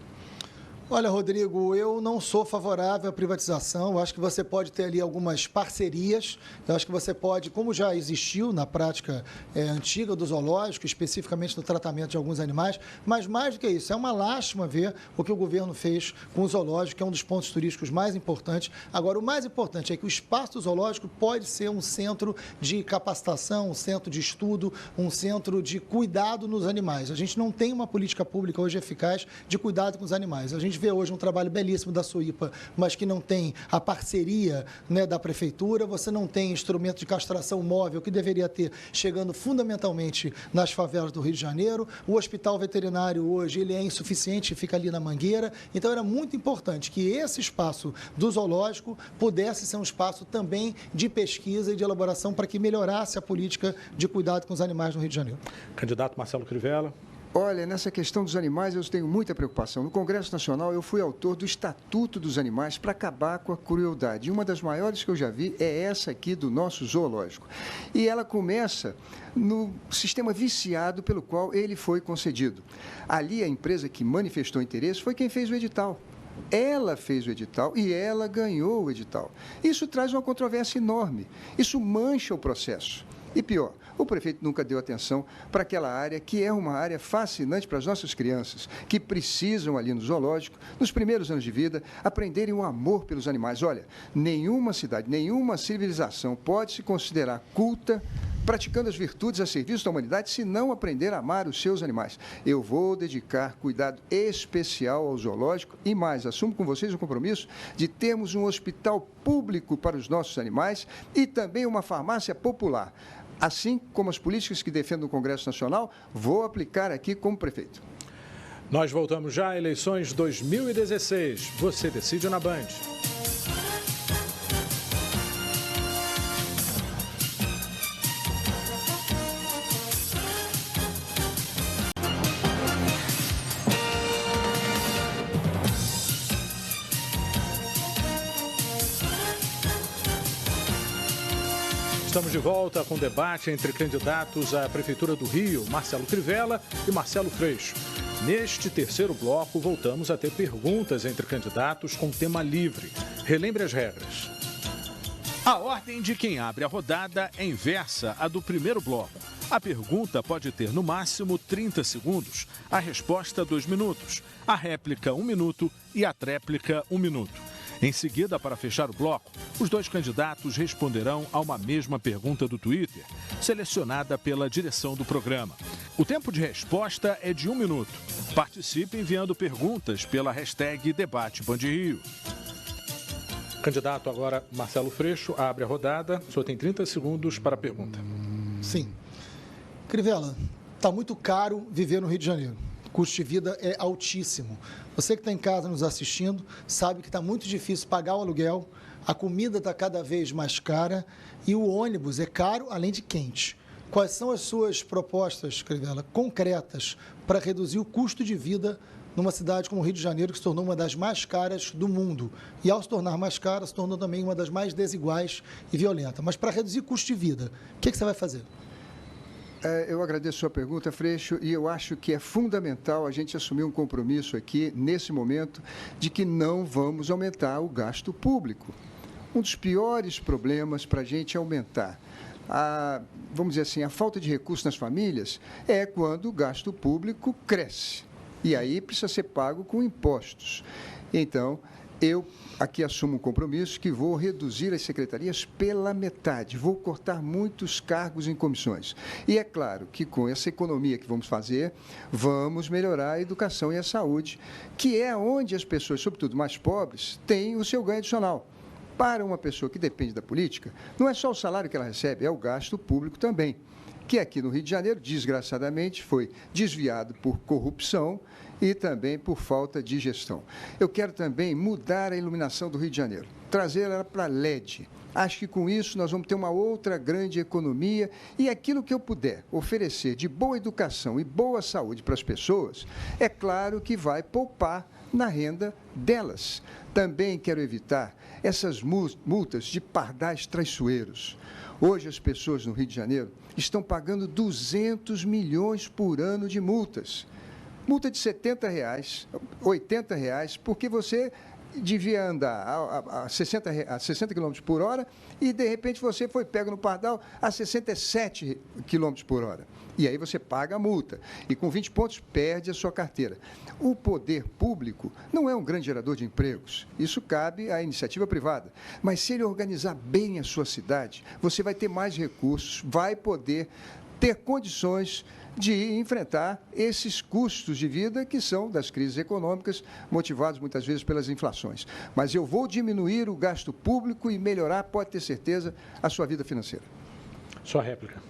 Olha, Rodrigo, eu não sou favorável à privatização. Eu acho que você pode ter ali algumas parcerias. Eu acho que você pode, como já existiu na prática antiga do zoológico, especificamente no tratamento de alguns animais, mas mais do que isso, é uma lástima ver o que o governo fez com o zoológico, que é um dos pontos turísticos mais importantes. Agora, o mais importante é que o espaço do zoológico pode ser um centro de capacitação, um centro de estudo, um centro de cuidado nos animais. A gente não tem uma política pública hoje eficaz de cuidado com os animais. A gente vê hoje um trabalho belíssimo da SUIPA, mas que não tem a parceria, né, da prefeitura, você não tem instrumento de castração móvel que deveria ter, chegando fundamentalmente nas favelas do Rio de Janeiro. O hospital veterinário hoje ele é insuficiente, fica ali na Mangueira. Então era muito importante que esse espaço do zoológico pudesse ser um espaço também de pesquisa e de elaboração para que melhorasse a política de cuidado com os animais no Rio de Janeiro. Candidato Marcelo Crivella. Olha, nessa questão dos animais eu tenho muita preocupação. No Congresso Nacional eu fui autor do Estatuto dos Animais para acabar com a crueldade. E uma das maiores que eu já vi é essa aqui do nosso zoológico. E ela começa no sistema viciado pelo qual ele foi concedido. Ali a empresa que manifestou interesse foi quem fez o edital. Ela fez o edital e ela ganhou o edital. Isso traz uma controvérsia enorme. Isso mancha o processo. E pior, o prefeito nunca deu atenção para aquela área que é uma área fascinante para as nossas crianças, que precisam ali no zoológico, nos primeiros anos de vida, aprenderem o amor pelos animais. Olha, nenhuma cidade, nenhuma civilização pode se considerar culta praticando as virtudes a serviço da humanidade se não aprender a amar os seus animais. Eu vou dedicar cuidado especial ao zoológico e mais, assumo com vocês o compromisso de termos um hospital público para os nossos animais e também uma farmácia popular. Assim como as políticas que defendo no Congresso Nacional, vou aplicar aqui como prefeito. Nós voltamos já a eleições 2016. Você decide na Band. Estamos de volta com o debate entre candidatos à Prefeitura do Rio, Marcelo Crivella e Marcelo Freixo. Neste terceiro bloco, voltamos a ter perguntas entre candidatos com tema livre. Relembre as regras. A ordem de quem abre a rodada é inversa à do primeiro bloco. A pergunta pode ter no máximo 30 segundos, a resposta 2 minutos, a réplica 1 minuto e a tréplica 1 minuto. Em seguida, para fechar o bloco, os dois candidatos responderão a uma mesma pergunta do Twitter, selecionada pela direção do programa. O tempo de resposta é de 1 minuto. Participe enviando perguntas pela hashtag #DebateBandRio. Candidato agora, Marcelo Freixo, abre a rodada. O senhor tem 30 segundos para a pergunta. Sim. Crivella, está muito caro viver no Rio de Janeiro. O custo de vida é altíssimo. Você que está em casa nos assistindo sabe que está muito difícil pagar o aluguel, a comida está cada vez mais cara e o ônibus é caro, além de quente. Quais são as suas propostas, Crivella, concretas para reduzir o custo de vida numa cidade como o Rio de Janeiro, que se tornou uma das mais caras do mundo? E, ao se tornar mais cara, se tornou também uma das mais desiguais e violentas. Mas, para reduzir custo de vida, o que você vai fazer? Eu agradeço a sua pergunta, Freixo, e eu acho que é fundamental a gente assumir um compromisso aqui, nesse momento, de que não vamos aumentar o gasto público. Um dos piores problemas para a gente aumentar vamos dizer assim, a falta de recursos nas famílias é quando o gasto público cresce. E aí precisa ser pago com impostos. Então, eu aqui assumo um compromisso que vou reduzir as secretarias pela metade, vou cortar muitos cargos em comissões. E é claro que com essa economia que vamos fazer, vamos melhorar a educação e a saúde, que é onde as pessoas, sobretudo mais pobres, têm o seu ganho adicional. Para uma pessoa que depende da política, não é só o salário que ela recebe, é o gasto público também, que aqui no Rio de Janeiro, desgraçadamente, foi desviado por corrupção e também por falta de gestão. Eu quero também mudar a iluminação do Rio de Janeiro, trazer ela para LED. Acho que com isso nós vamos ter uma outra grande economia e aquilo que eu puder oferecer de boa educação e boa saúde para as pessoas, é claro que vai poupar na renda delas. Também quero evitar essas multas de pardais traiçoeiros. Hoje as pessoas no Rio de Janeiro estão pagando 200 milhões por ano de multas. Multa de R$70, R$80, porque você devia andar a 60 km por hora e, de repente, você foi pego no pardal a 67 km por hora. E aí você paga a multa. E com 20 pontos, perde a sua carteira. O poder público não é um grande gerador de empregos. Isso cabe à iniciativa privada. Mas se ele organizar bem a sua cidade, você vai ter mais recursos, vai poder ter condições de enfrentar esses custos de vida que são das crises econômicas, motivados muitas vezes pelas inflações. Mas eu vou diminuir o gasto público e melhorar, pode ter certeza, a sua vida financeira. Sua réplica.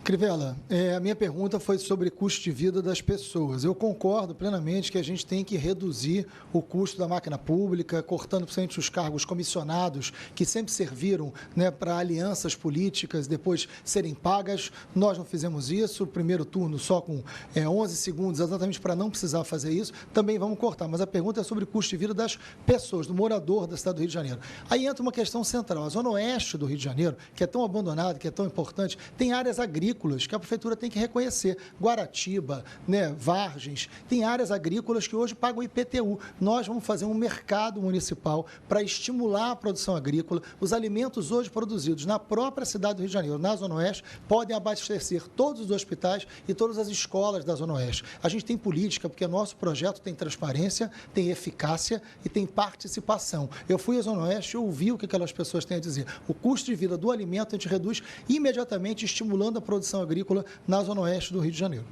Crivella, a minha pergunta foi sobre custo de vida das pessoas. Eu concordo plenamente que a gente tem que reduzir o custo da máquina pública, cortando principalmente os cargos comissionados, que sempre serviram, né, para alianças políticas, depois serem pagas. Nós não fizemos isso, o primeiro turno só com 11 segundos, exatamente para não precisar fazer isso. Também vamos cortar, mas a pergunta é sobre o custo de vida das pessoas, do morador da cidade do Rio de Janeiro. Aí entra uma questão central. A zona oeste do Rio de Janeiro, que é tão abandonada, que é tão importante, tem áreas agrícolas que a prefeitura tem que reconhecer. Guaratiba, né, Vargens, tem áreas agrícolas que hoje pagam IPTU. Nós vamos fazer um mercado municipal para estimular a produção agrícola. Os alimentos hoje produzidos na própria cidade do Rio de Janeiro, na Zona Oeste, podem abastecer todos os hospitais e todas as escolas da Zona Oeste. A gente tem política, porque nosso projeto tem transparência, tem eficácia e tem participação. Eu fui à Zona Oeste e ouvi o que aquelas pessoas têm a dizer. O custo de vida do alimento a gente reduz imediatamente, estimulando a produção agrícola na Zona Oeste do Rio de Janeiro.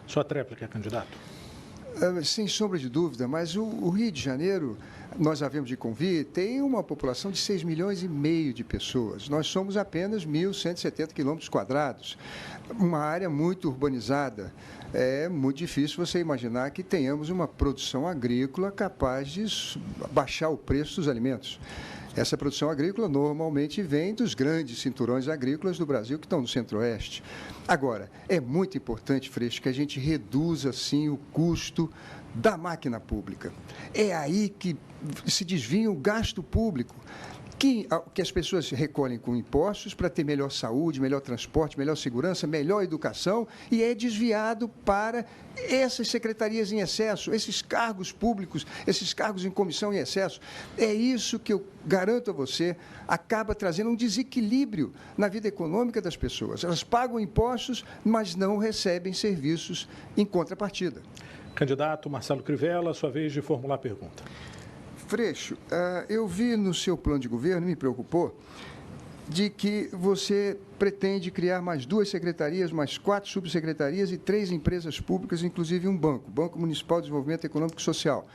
Sua tréplica, candidato. Sem sombra de dúvida, mas o Rio de Janeiro, nós havemos de convir, tem uma população de 6,5 milhões de pessoas. Nós somos apenas 1.170 quilômetros quadrados, uma área muito urbanizada. É muito difícil você imaginar que tenhamos uma produção agrícola capaz de baixar o preço dos alimentos. Essa produção agrícola normalmente vem dos grandes cinturões agrícolas do Brasil que estão no Centro-Oeste. Agora, é muito importante, Freixo, que a gente reduza, sim, o custo da máquina pública. É aí que se desvia o gasto público, que as pessoas recolhem com impostos para ter melhor saúde, melhor transporte, melhor segurança, melhor educação, e é desviado para essas secretarias em excesso, esses cargos públicos, esses cargos em comissão em excesso. É isso que eu garanto a você, acaba trazendo um desequilíbrio na vida econômica das pessoas. Elas pagam impostos, mas não recebem serviços em contrapartida. Candidato Marcelo Crivella, sua vez de formular a pergunta. Freixo, eu vi no seu plano de governo, me preocupou, de que você pretende criar mais 2 secretarias, mais 4 subsecretarias e 3 empresas públicas, inclusive um banco, Banco Municipal de Desenvolvimento Econômico e Social,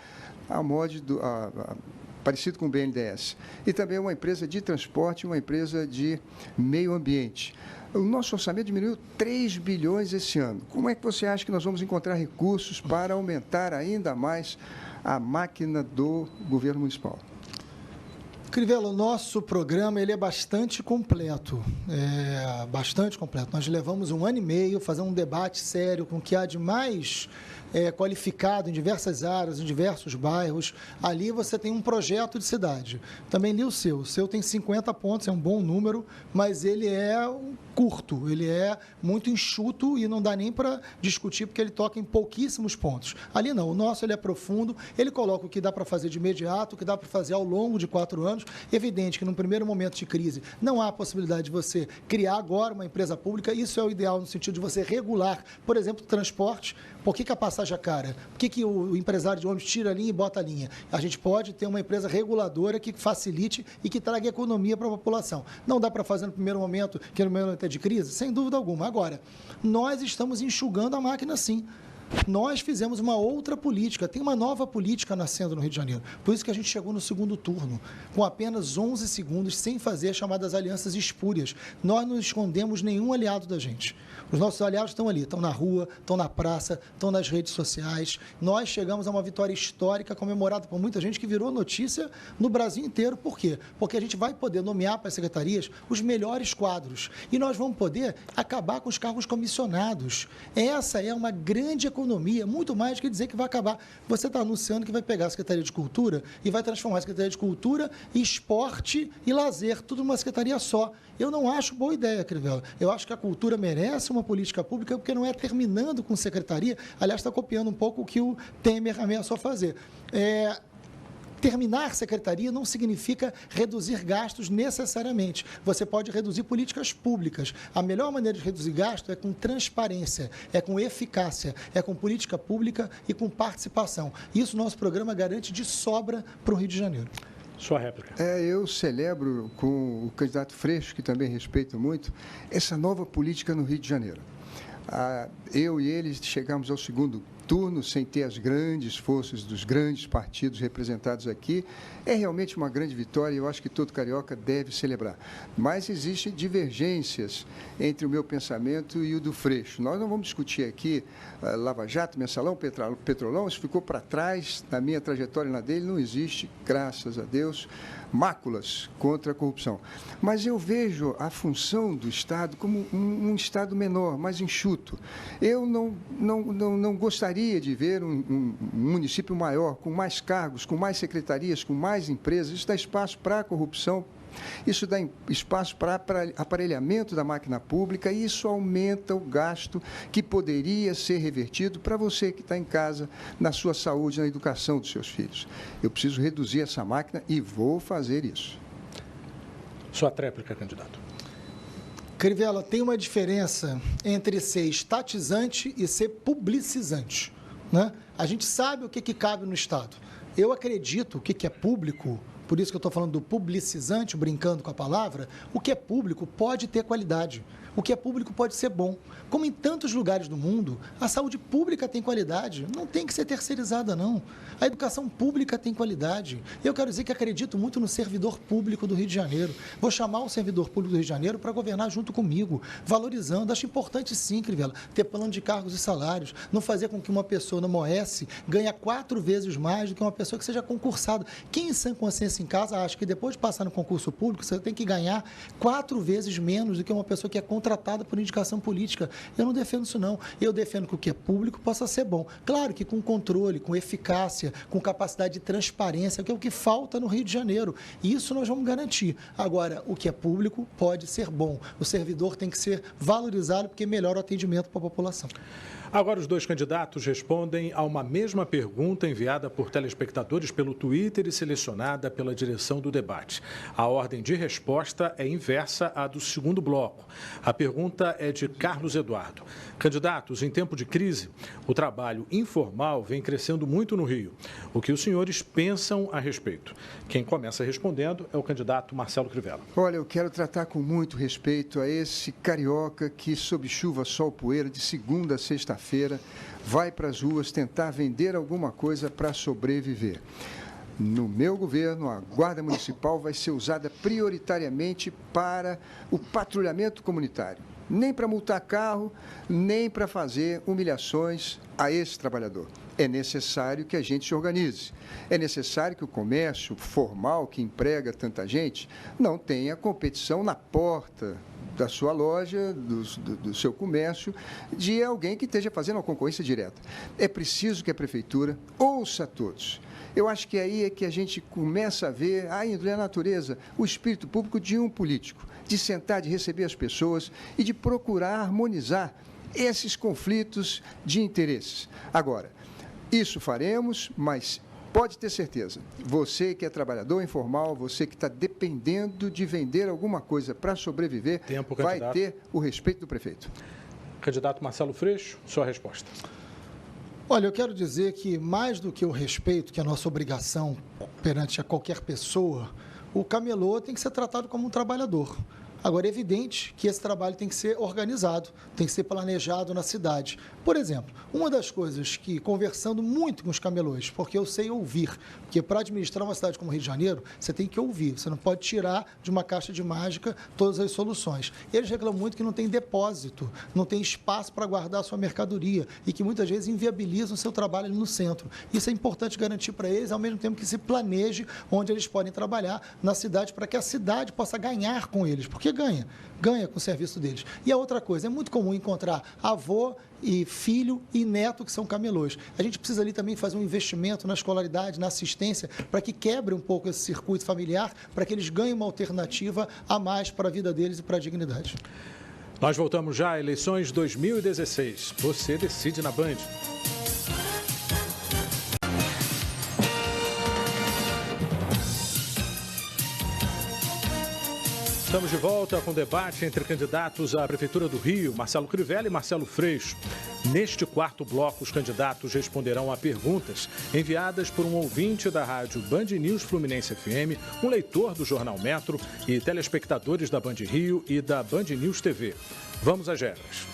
parecido com o BNDES, e também uma empresa de transporte e uma empresa de meio ambiente. O nosso orçamento diminuiu 3 bilhões esse ano. Como é que você acha que nós vamos encontrar recursos para aumentar ainda mais a máquina do governo municipal? Crivella, o nosso programa ele é bastante completo, bastante completo. Nós levamos 1 ano e meio fazendo um debate sério com o que há de mais qualificado em diversas áreas, em diversos bairros. Ali você tem um projeto de cidade. Também li o seu tem 50 pontos, é um bom número, mas ele é curto, ele é muito enxuto e não dá nem para discutir, porque ele toca em pouquíssimos pontos. Ali não, o nosso ele é profundo, ele coloca o que dá para fazer de imediato, o que dá para fazer ao longo de 4 anos. Evidente que num primeiro momento de crise não há possibilidade de você criar agora uma empresa pública, isso é o ideal no sentido de você regular, por exemplo, transporte. Por que a passagem é cara? Por que o empresário de ônibus tira a linha e bota a linha? A gente pode ter uma empresa reguladora que facilite e que traga economia para a população. Não dá para fazer no primeiro momento, que no primeiro momento é de crise? Sem dúvida alguma. Agora, nós estamos enxugando a máquina sim. Nós fizemos uma outra política, tem uma nova política nascendo no Rio de Janeiro. Por isso que a gente chegou no segundo turno, com apenas 11 segundos, sem fazer as chamadas alianças espúrias. Nós não escondemos nenhum aliado da gente. Os nossos aliados estão ali, estão na rua, estão na praça, estão nas redes sociais. Nós chegamos a uma vitória histórica, comemorada por muita gente, que virou notícia no Brasil inteiro. Por quê? Porque a gente vai poder nomear para as secretarias os melhores quadros. E nós vamos poder acabar com os cargos comissionados. Essa é uma grande economia, muito mais do que dizer que vai acabar. Você está anunciando que vai pegar a Secretaria de Cultura e vai transformar a Secretaria de Cultura, Esporte e Lazer, tudo numa secretaria só. Eu não acho boa ideia, Crivella. Eu acho que a cultura merece uma política pública, porque não é terminando com secretaria. Aliás, está copiando um pouco o que o Temer ameaçou fazer. Terminar secretaria não significa reduzir gastos necessariamente. Você pode reduzir políticas públicas. A melhor maneira de reduzir gasto é com transparência, é com eficácia, é com política pública e com participação. Isso nosso programa garante de sobra para o Rio de Janeiro. Sua réplica. Eu celebro com o candidato Freixo, que também respeito muito, essa nova política no Rio de Janeiro. Eu e ele chegamos ao segundo turno sem ter as grandes forças dos grandes partidos representados aqui. É realmente uma grande vitória e eu acho que todo carioca deve celebrar. Mas existem divergências entre o meu pensamento e o do Freixo. Nós não vamos discutir aqui Lava Jato, Mensalão, Petrolão, isso ficou para trás na minha trajetória e na dele, não existe, graças a Deus, máculas contra a corrupção. Mas eu vejo a função do Estado como um Estado menor, mais enxuto. Eu não gostaria de ver um município maior, com mais cargos, com mais secretarias, com mais empresas. Isso dá espaço para a corrupção, isso dá espaço para aparelhamento da máquina pública e isso aumenta o gasto que poderia ser revertido para você que está em casa, na sua saúde, na educação dos seus filhos. Eu preciso reduzir essa máquina e vou fazer isso. Sua tréplica, candidato. Crivella, tem uma diferença entre ser estatizante e ser publicizante, né? A gente sabe o que cabe no Estado. Eu acredito que o que é público, por isso que eu estou falando do publicizante, brincando com a palavra, o que é público pode ter qualidade. O que é público pode ser bom. Como em tantos lugares do mundo, a saúde pública tem qualidade, não tem que ser terceirizada, não. A educação pública tem qualidade. Eu quero dizer que acredito muito no servidor público do Rio de Janeiro. Vou chamar o servidor público do Rio de Janeiro para governar junto comigo, valorizando. Acho importante sim, Crivella, ter plano de cargos e salários, não fazer com que uma pessoa no MOS ganhe 4 vezes mais do que uma pessoa que seja concursada. Quem em sã consciência em casa acha que depois de passar no concurso público, você tem que ganhar 4 vezes menos do que uma pessoa que é contratada por indicação política. Eu não defendo isso, não. Eu defendo que o que é público possa ser bom. Claro que com controle, com eficácia, com capacidade de transparência, que é o que falta no Rio de Janeiro. Isso nós vamos garantir. Agora, o que é público pode ser bom. O servidor tem que ser valorizado porque melhora o atendimento para a população. Agora, os dois candidatos respondem a uma mesma pergunta enviada por telespectadores pelo Twitter e selecionada pela direção do debate. A ordem de resposta é inversa à do segundo bloco. A pergunta é de Carlos Eduardo. Candidatos, em tempo de crise, o trabalho informal vem crescendo muito no Rio. O que os senhores pensam a respeito? Quem começa respondendo é o candidato Marcelo Crivella. Olha, eu quero tratar com muito respeito a esse carioca que, sob chuva, sol, poeira, de segunda a sexta-feira, vai para as ruas tentar vender alguma coisa para sobreviver. No meu governo, a Guarda Municipal vai ser usada prioritariamente para o patrulhamento comunitário. Nem para multar carro, nem para fazer humilhações a esse trabalhador. É necessário que a gente se organize. É necessário que o comércio formal, que emprega tanta gente, não tenha competição na porta da sua loja, do seu comércio, de alguém que esteja fazendo uma concorrência direta. É preciso que a Prefeitura ouça todos. Eu acho que aí é que a gente começa a ver a índole, a natureza, o espírito público de um político, de sentar, de receber as pessoas e de procurar harmonizar esses conflitos de interesses. Agora, isso faremos, mas pode ter certeza, você que é trabalhador informal, você que está dependendo de vender alguma coisa para sobreviver, vai ter o respeito do prefeito. Candidato Marcelo Freixo, sua resposta. Olha, eu quero dizer que mais do que o respeito, que é a nossa obrigação perante a qualquer pessoa, o camelô tem que ser tratado como um trabalhador. Agora, é evidente que esse trabalho tem que ser organizado, tem que ser planejado na cidade. Por exemplo, uma das coisas que, conversando muito com os camelôs, porque eu sei ouvir, porque para administrar uma cidade como Rio de Janeiro, você tem que ouvir, você não pode tirar de uma caixa de mágica todas as soluções. Eles reclamam muito que não tem depósito, não tem espaço para guardar a sua mercadoria e que muitas vezes inviabilizam o seu trabalho ali no centro. Isso é importante garantir para eles, ao mesmo tempo que se planeje onde eles podem trabalhar na cidade, para que a cidade possa ganhar com eles, porque ganha com o serviço deles. E a outra coisa, é muito comum encontrar avô e filho e neto que são camelôs. A gente precisa ali também fazer um investimento na escolaridade, na assistência, para que quebre um pouco esse circuito familiar, para que eles ganhem uma alternativa a mais para a vida deles e para a dignidade. Nós voltamos já a eleições 2016. Você decide na Band. Estamos de volta com o debate entre candidatos à Prefeitura do Rio, Marcelo Crivella e Marcelo Freixo. Neste quarto bloco, os candidatos responderão a perguntas enviadas por um ouvinte da rádio Band News Fluminense FM, um leitor do Jornal Metro e telespectadores da Band Rio e da Band News TV. Vamos às regras.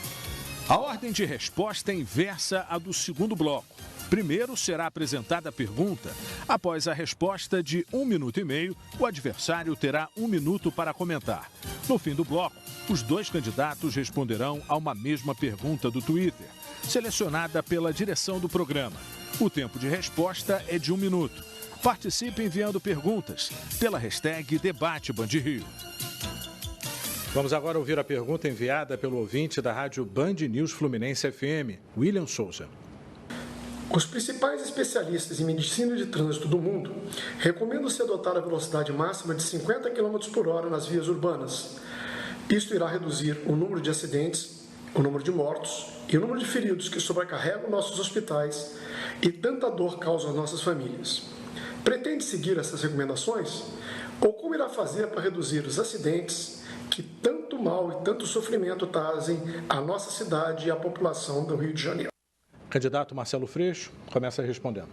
A ordem de resposta é inversa à do segundo bloco. Primeiro será apresentada a pergunta. Após a resposta de 1 minuto e meio, o adversário terá 1 minuto para comentar. No fim do bloco, os dois candidatos responderão a uma mesma pergunta do Twitter, selecionada pela direção do programa. O tempo de resposta é de 1 minuto. Participe enviando perguntas pela hashtag #DebateBandRio. Vamos agora ouvir a pergunta enviada pelo ouvinte da rádio Band News Fluminense FM, William Souza. Os principais especialistas em medicina de trânsito do mundo recomendam se adotar a velocidade máxima de 50 km por hora nas vias urbanas. Isto irá reduzir o número de acidentes, o número de mortos e o número de feridos que sobrecarregam nossos hospitais e tanta dor causam às nossas famílias. Pretende seguir essas recomendações? Ou como irá fazer para reduzir os acidentes que tanto mal e tanto sofrimento trazem à nossa cidade e à população do Rio de Janeiro? Candidato Marcelo Freixo, começa respondendo.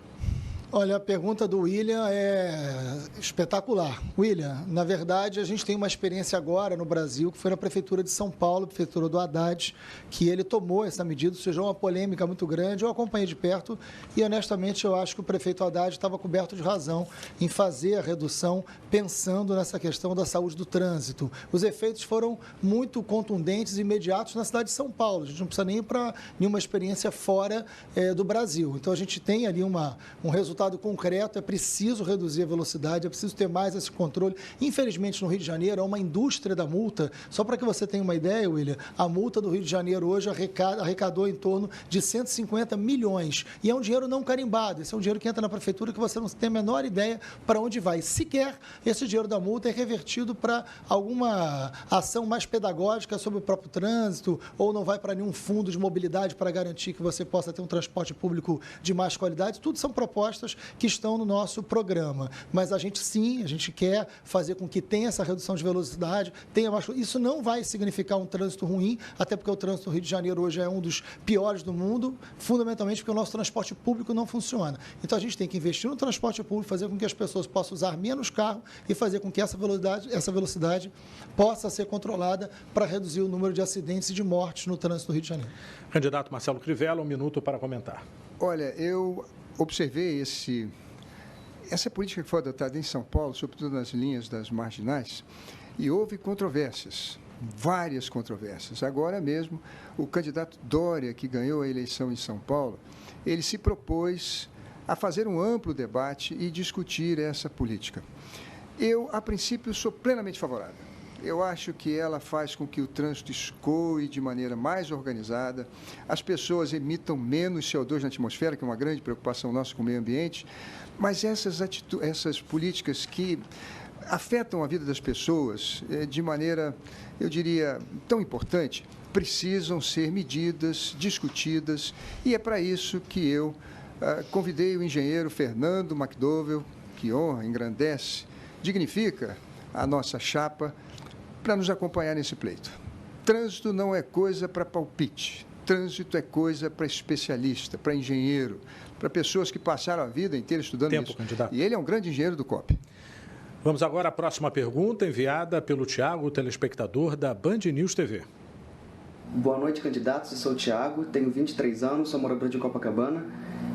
Olha, a pergunta do William é espetacular. William, na verdade, a gente tem uma experiência agora no Brasil, que foi na Prefeitura de São Paulo, Prefeitura do Haddad, que ele tomou essa medida, isso gerou uma polêmica muito grande. Eu acompanhei de perto e, honestamente, eu acho que o prefeito Haddad estava coberto de razão em fazer a redução pensando nessa questão da saúde do trânsito. Os efeitos foram muito contundentes e imediatos na cidade de São Paulo. A gente não precisa nem ir para nenhuma experiência fora do Brasil. Então, a gente tem ali um resultado resultado concreto, é preciso reduzir a velocidade, é preciso ter mais esse controle. Infelizmente, no Rio de Janeiro, há uma indústria da multa. Só para que você tenha uma ideia, William, a multa do Rio de Janeiro hoje arrecadou em torno de 150 milhões. E é um dinheiro não carimbado. Esse é um dinheiro que entra na prefeitura que você não tem a menor ideia para onde vai. Sequer esse dinheiro da multa é revertido para alguma ação mais pedagógica sobre o próprio trânsito, ou não vai para nenhum fundo de mobilidade para garantir que você possa ter um transporte público de mais qualidade. Tudo são propostas que estão no nosso programa. Mas a gente quer fazer com que tenha essa redução de velocidade, tenha mais... Isso não vai significar um trânsito ruim, até porque o trânsito do Rio de Janeiro hoje é um dos piores do mundo, fundamentalmente porque o nosso transporte público não funciona. Então a gente tem que investir no transporte público, fazer com que as pessoas possam usar menos carro e fazer com que essa velocidade possa ser controlada para reduzir o número de acidentes e de mortes no trânsito do Rio de Janeiro. Candidato Marcelo Crivella, 1 minuto para comentar. Olha, eu observei essa política que foi adotada em São Paulo, sobretudo nas linhas das marginais, e houve controvérsias, várias controvérsias. Agora mesmo, o candidato Dória, que ganhou a eleição em São Paulo, ele se propôs a fazer um amplo debate e discutir essa política. Eu, a princípio, sou plenamente favorável. Eu acho que ela faz com que o trânsito escoe de maneira mais organizada, as pessoas emitam menos CO2 na atmosfera, que é uma grande preocupação nossa com o meio ambiente, mas essas políticas que afetam a vida das pessoas de maneira, eu diria, tão importante, precisam ser medidas, discutidas, e é para isso que eu convidei o engenheiro Fernando McDowell, que honra, engrandece, dignifica a nossa chapa, para nos acompanhar nesse pleito. Trânsito não é coisa para palpite, trânsito é coisa para especialista, para engenheiro, para pessoas que passaram a vida inteira estudando isso. Candidato. E ele é um grande engenheiro do COP. Vamos agora à próxima pergunta, enviada pelo Tiago, telespectador da Band News TV. Boa noite, candidatos. Eu sou o Tiago, tenho 23 anos, sou morador de Copacabana.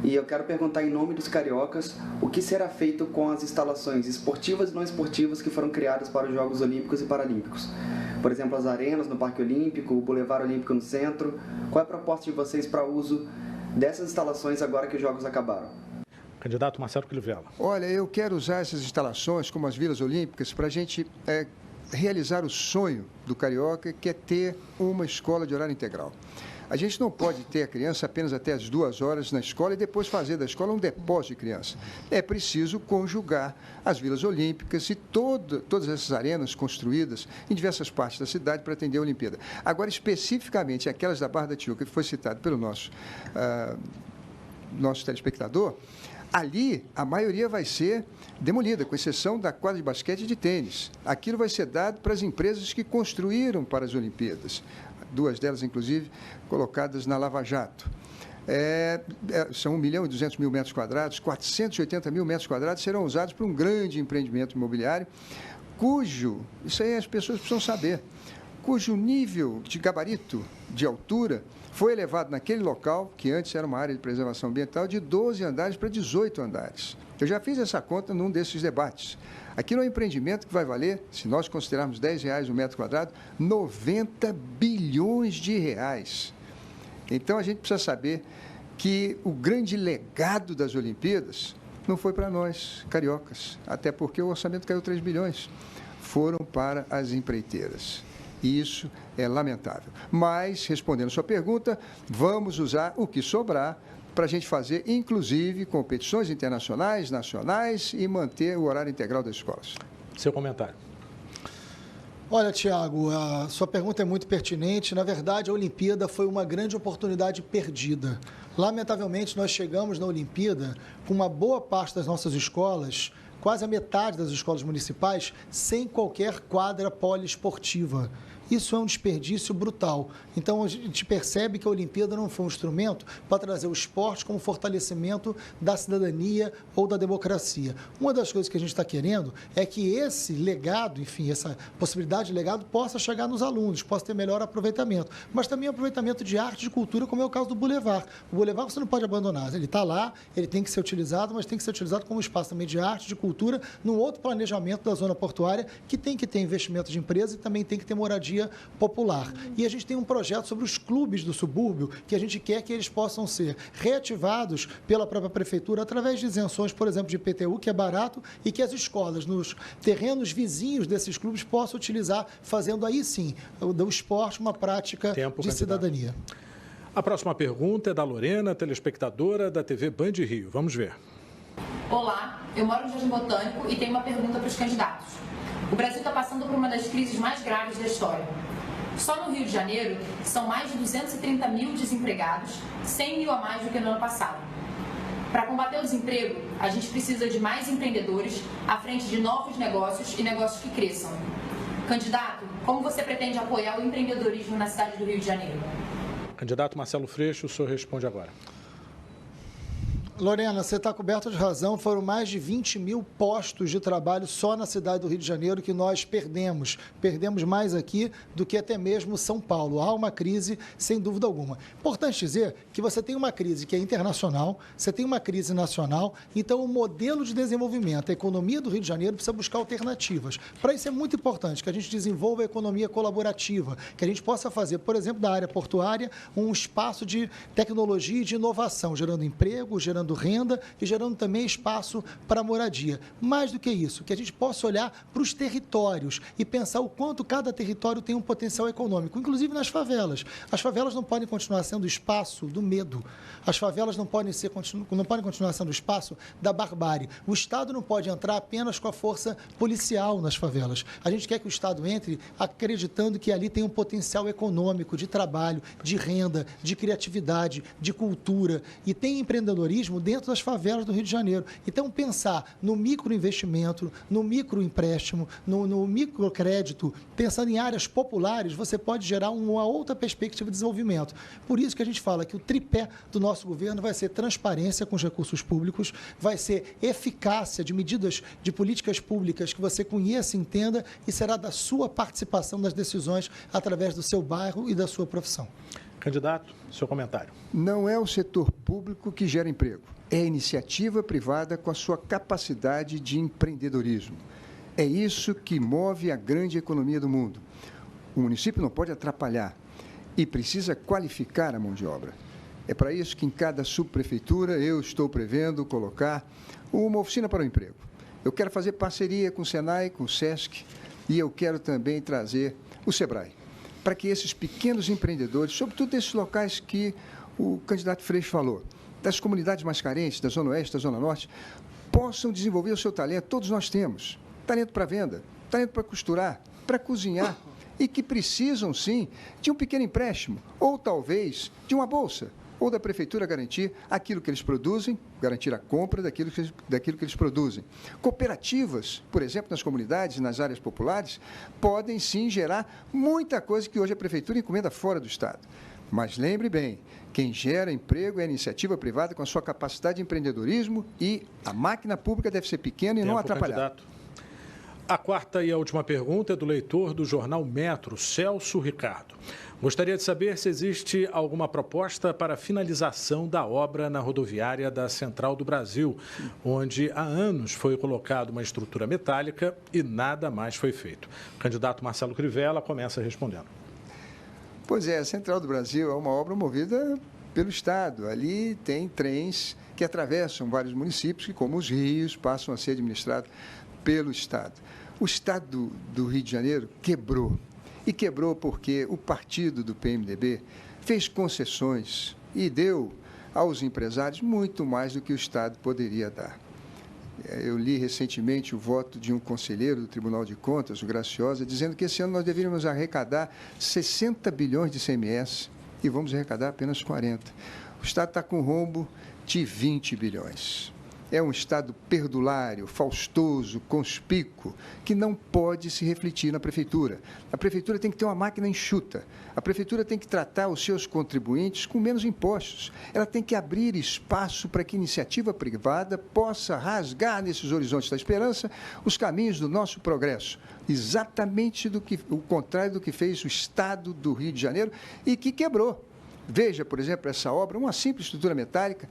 E eu quero perguntar em nome dos cariocas o que será feito com as instalações esportivas e não esportivas que foram criadas para os Jogos Olímpicos e Paralímpicos. Por exemplo, as arenas no Parque Olímpico, o Boulevard Olímpico no centro. Qual é a proposta de vocês para o uso dessas instalações agora que os Jogos acabaram? Candidato Marcelo Crivella. Olha, eu quero usar essas instalações, como as Vilas Olímpicas, para a gente realizar o sonho do carioca, que é ter uma escola de horário integral. A gente não pode ter a criança apenas até as 2 horas na escola e depois fazer da escola um depósito de criança. É preciso conjugar as Vilas Olímpicas e todas essas arenas construídas em diversas partes da cidade para atender a Olimpíada. Agora, especificamente, aquelas da Barra da Tijuca, que foi citado pelo nosso telespectador, ali a maioria vai ser demolida, com exceção da quadra de basquete e de tênis. Aquilo vai ser dado para as empresas que construíram para as Olimpíadas. 2 delas, inclusive, colocadas na Lava Jato. São 1.200.000 metros quadrados, 480.000 metros quadrados serão usados para um grande empreendimento imobiliário, isso aí as pessoas precisam saber, cujo nível de gabarito, de altura, foi elevado naquele local, que antes era uma área de preservação ambiental, de 12 andares para 18 andares. Eu já fiz essa conta num desses debates. Aquilo é um empreendimento que vai valer, se nós considerarmos R$10 o metro quadrado, 90 bilhões de reais. Então, a gente precisa saber que o grande legado das Olimpíadas não foi para nós, cariocas, até porque o orçamento caiu 3 bilhões. Foram para as empreiteiras. E isso é lamentável. Mas, respondendo a sua pergunta, vamos usar o que sobrar para a gente fazer, inclusive, competições internacionais, nacionais e manter o horário integral das escolas. Seu comentário. Olha, Tiago, a sua pergunta é muito pertinente. Na verdade, a Olimpíada foi uma grande oportunidade perdida. Lamentavelmente, nós chegamos na Olimpíada com uma boa parte das nossas escolas, quase a metade das escolas municipais, sem qualquer quadra poliesportiva. Isso é um desperdício brutal. Então, a gente percebe que a Olimpíada não foi um instrumento para trazer o esporte como fortalecimento da cidadania ou da democracia. Uma das coisas que a gente está querendo é que esse legado, enfim, essa possibilidade de legado possa chegar nos alunos, possa ter melhor aproveitamento. Mas também aproveitamento de arte e de cultura, como é o caso do Boulevard. O Boulevard você não pode abandonar. Ele está lá, ele tem que ser utilizado, mas tem que ser utilizado como espaço também de arte, de cultura, num outro planejamento da zona portuária, que tem que ter investimento de empresa e também tem que ter moradia moradia popular. E a gente tem um projeto sobre os clubes do subúrbio, que a gente quer que eles possam ser reativados pela própria prefeitura através de isenções, por exemplo, de IPTU, que é barato, e que as escolas, nos terrenos vizinhos desses clubes, possam utilizar, fazendo aí sim do esporte uma prática de cidadania. A próxima pergunta é da Lorena, telespectadora da TV Band Rio. Vamos ver. Olá, eu moro no Jardim Botânico e tenho uma pergunta para os candidatos. O Brasil está passando por uma das crises mais graves da história. Só no Rio de Janeiro são mais de 230 mil desempregados, 100 mil a mais do que no ano passado. Para combater o desemprego, a gente precisa de mais empreendedores à frente de novos negócios e negócios que cresçam. Candidato, como você pretende apoiar o empreendedorismo na cidade do Rio de Janeiro? Candidato Marcelo Freixo, o senhor responde agora. Lorena, você está coberta de razão, foram mais de 20 mil postos de trabalho só na cidade do Rio de Janeiro que nós perdemos. Perdemos mais aqui do que até mesmo São Paulo. Há uma crise, sem dúvida alguma. Importante dizer que você tem uma crise que é internacional, você tem uma crise nacional, então o modelo de desenvolvimento, a economia do Rio de Janeiro precisa buscar alternativas. Para isso é muito importante que a gente desenvolva a economia colaborativa, que a gente possa fazer, por exemplo, da área portuária, um espaço de tecnologia e de inovação, gerando emprego, gerando renda e gerando também espaço para moradia. Mais do que isso, que a gente possa olhar para os territórios e pensar o quanto cada território tem um potencial econômico, inclusive nas favelas. As favelas não podem continuar sendo espaço do medo. As favelas não podem continuar sendo espaço da barbárie. O Estado não pode entrar apenas com a força policial nas favelas. A gente quer que o Estado entre acreditando que ali tem um potencial econômico, de trabalho, de renda, de criatividade, de cultura e tem empreendedorismo dentro das favelas do Rio de Janeiro. Então, pensar no microinvestimento, no microempréstimo, no microcrédito, pensando em áreas populares, você pode gerar uma outra perspectiva de desenvolvimento. Por isso que a gente fala que o tripé do nosso governo vai ser transparência com os recursos públicos, vai ser eficácia de medidas de políticas públicas que você conheça, entenda e será da sua participação nas decisões através do seu bairro e da sua profissão. Candidato, seu comentário. Não é o setor público que gera emprego, é a iniciativa privada com a sua capacidade de empreendedorismo. É isso que move a grande economia do mundo. O município não pode atrapalhar e precisa qualificar a mão de obra. É para isso que em cada subprefeitura eu estou prevendo colocar uma oficina para o emprego. Eu quero fazer parceria com o Senai, com o Sesc e eu quero também trazer o Sebrae, para que esses pequenos empreendedores, sobretudo desses locais que o candidato Freixo falou, das comunidades mais carentes, da Zona Oeste, da Zona Norte, possam desenvolver o seu talento. Todos nós temos talento para venda, talento para costurar, para cozinhar, e que precisam, sim, de um pequeno empréstimo, ou talvez de uma bolsa, ou da prefeitura garantir aquilo que eles produzem, garantir a compra daquilo que eles produzem. Cooperativas, por exemplo, nas comunidades, nas áreas populares, podem sim gerar muita coisa que hoje a prefeitura encomenda fora do Estado. Mas lembre bem, quem gera emprego é a iniciativa privada com a sua capacidade de empreendedorismo e a máquina pública deve ser pequena e não atrapalhar. Candidato. A quarta e a última pergunta é do leitor do jornal Metro, Celso Ricardo. Gostaria de saber se existe alguma proposta para a finalização da obra na rodoviária da Central do Brasil, onde há anos foi colocada uma estrutura metálica e nada mais foi feito. O candidato Marcelo Crivella começa respondendo. Pois é, a Central do Brasil é uma obra movida pelo Estado. Ali tem trens que atravessam vários municípios que, como os rios, passam a ser administrados pelo Estado. O Estado do Rio de Janeiro quebrou. E quebrou porque o partido do PMDB fez concessões e deu aos empresários muito mais do que o Estado poderia dar. Eu li recentemente o voto de um conselheiro do Tribunal de Contas, o Graciosa, dizendo que esse ano nós deveríamos arrecadar 60 bilhões de ICMS e vamos arrecadar apenas 40. O Estado está com rombo de 20 bilhões. É um Estado perdulário, faustoso, conspícuo, que não pode se refletir na Prefeitura. A Prefeitura tem que ter uma máquina enxuta. A Prefeitura tem que tratar os seus contribuintes com menos impostos. Ela tem que abrir espaço para que a iniciativa privada possa rasgar nesses horizontes da esperança os caminhos do nosso progresso. Exatamente o contrário do que fez o Estado do Rio de Janeiro e que quebrou. Veja, por exemplo, essa obra, uma simples estrutura metálica,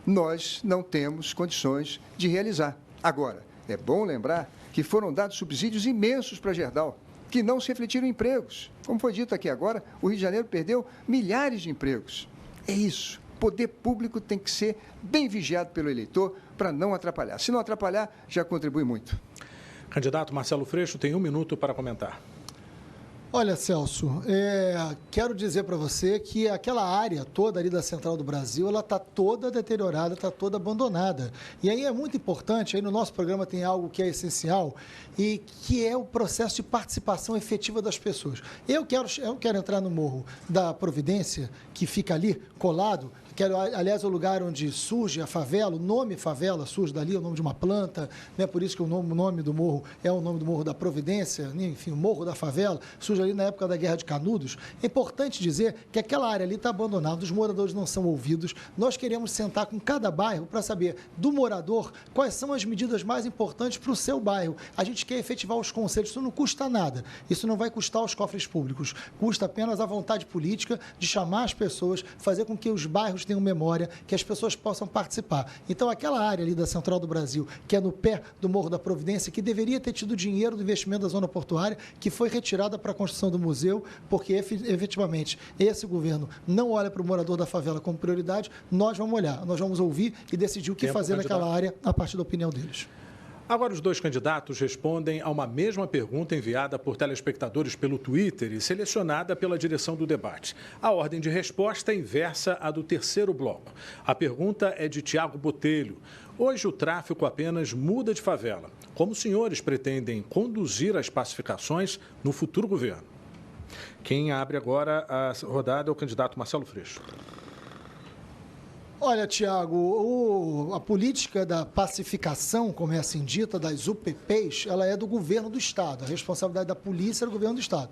nós não temos condições de realizar. Agora, é bom lembrar que foram dados subsídios imensos para a Gerdau. que não se refletiram em empregos. Como foi dito aqui agora, o Rio de Janeiro perdeu milhares de empregos. É isso. O poder público tem que ser bem vigiado pelo eleitor para não atrapalhar. Se não atrapalhar, já contribui muito. Candidato Marcelo Freixo tem 1 minuto para comentar. Olha, Celso, quero dizer para você que aquela área toda ali da Central do Brasil, ela está toda deteriorada, está toda abandonada. E aí é muito importante, aí no nosso programa tem algo que é essencial e que é o processo de participação efetiva das pessoas. Eu quero entrar no Morro da Providência, que fica ali colado. Aliás, é o lugar onde surge a favela, o nome favela surge dali, é o nome de uma planta, né? Por isso que o nome do morro é o nome do Morro da Providência, enfim, o Morro da Favela, surge ali na época da Guerra de Canudos. É importante dizer que aquela área ali está abandonada, os moradores não são ouvidos. Nós queremos sentar com cada bairro para saber do morador quais são as medidas mais importantes para o seu bairro. A gente quer efetivar os conselhos, isso não custa nada, isso não vai custar aos cofres públicos, custa apenas a vontade política de chamar as pessoas, fazer com que os bairros tenham memória, que as pessoas possam participar. Então, aquela área ali da Central do Brasil, que é no pé do Morro da Providência, que deveria ter tido dinheiro do investimento da zona portuária, que foi retirada para a construção do museu, porque efetivamente esse governo não olha para o morador da favela como prioridade, nós vamos olhar, nós vamos ouvir e decidir o que fazer naquela área a partir da opinião deles. Agora, os dois candidatos respondem a uma mesma pergunta enviada por telespectadores pelo Twitter e selecionada pela direção do debate. A ordem de resposta é inversa à do terceiro bloco. A pergunta é de Tiago Botelho. Hoje o tráfico apenas muda de favela. Como os senhores pretendem conduzir as pacificações no futuro governo? Quem abre agora a rodada é o candidato Marcelo Freixo. Olha, Tiago, a política da pacificação, como é assim dita, das UPPs, ela é do governo do Estado. A responsabilidade da polícia é do governo do Estado.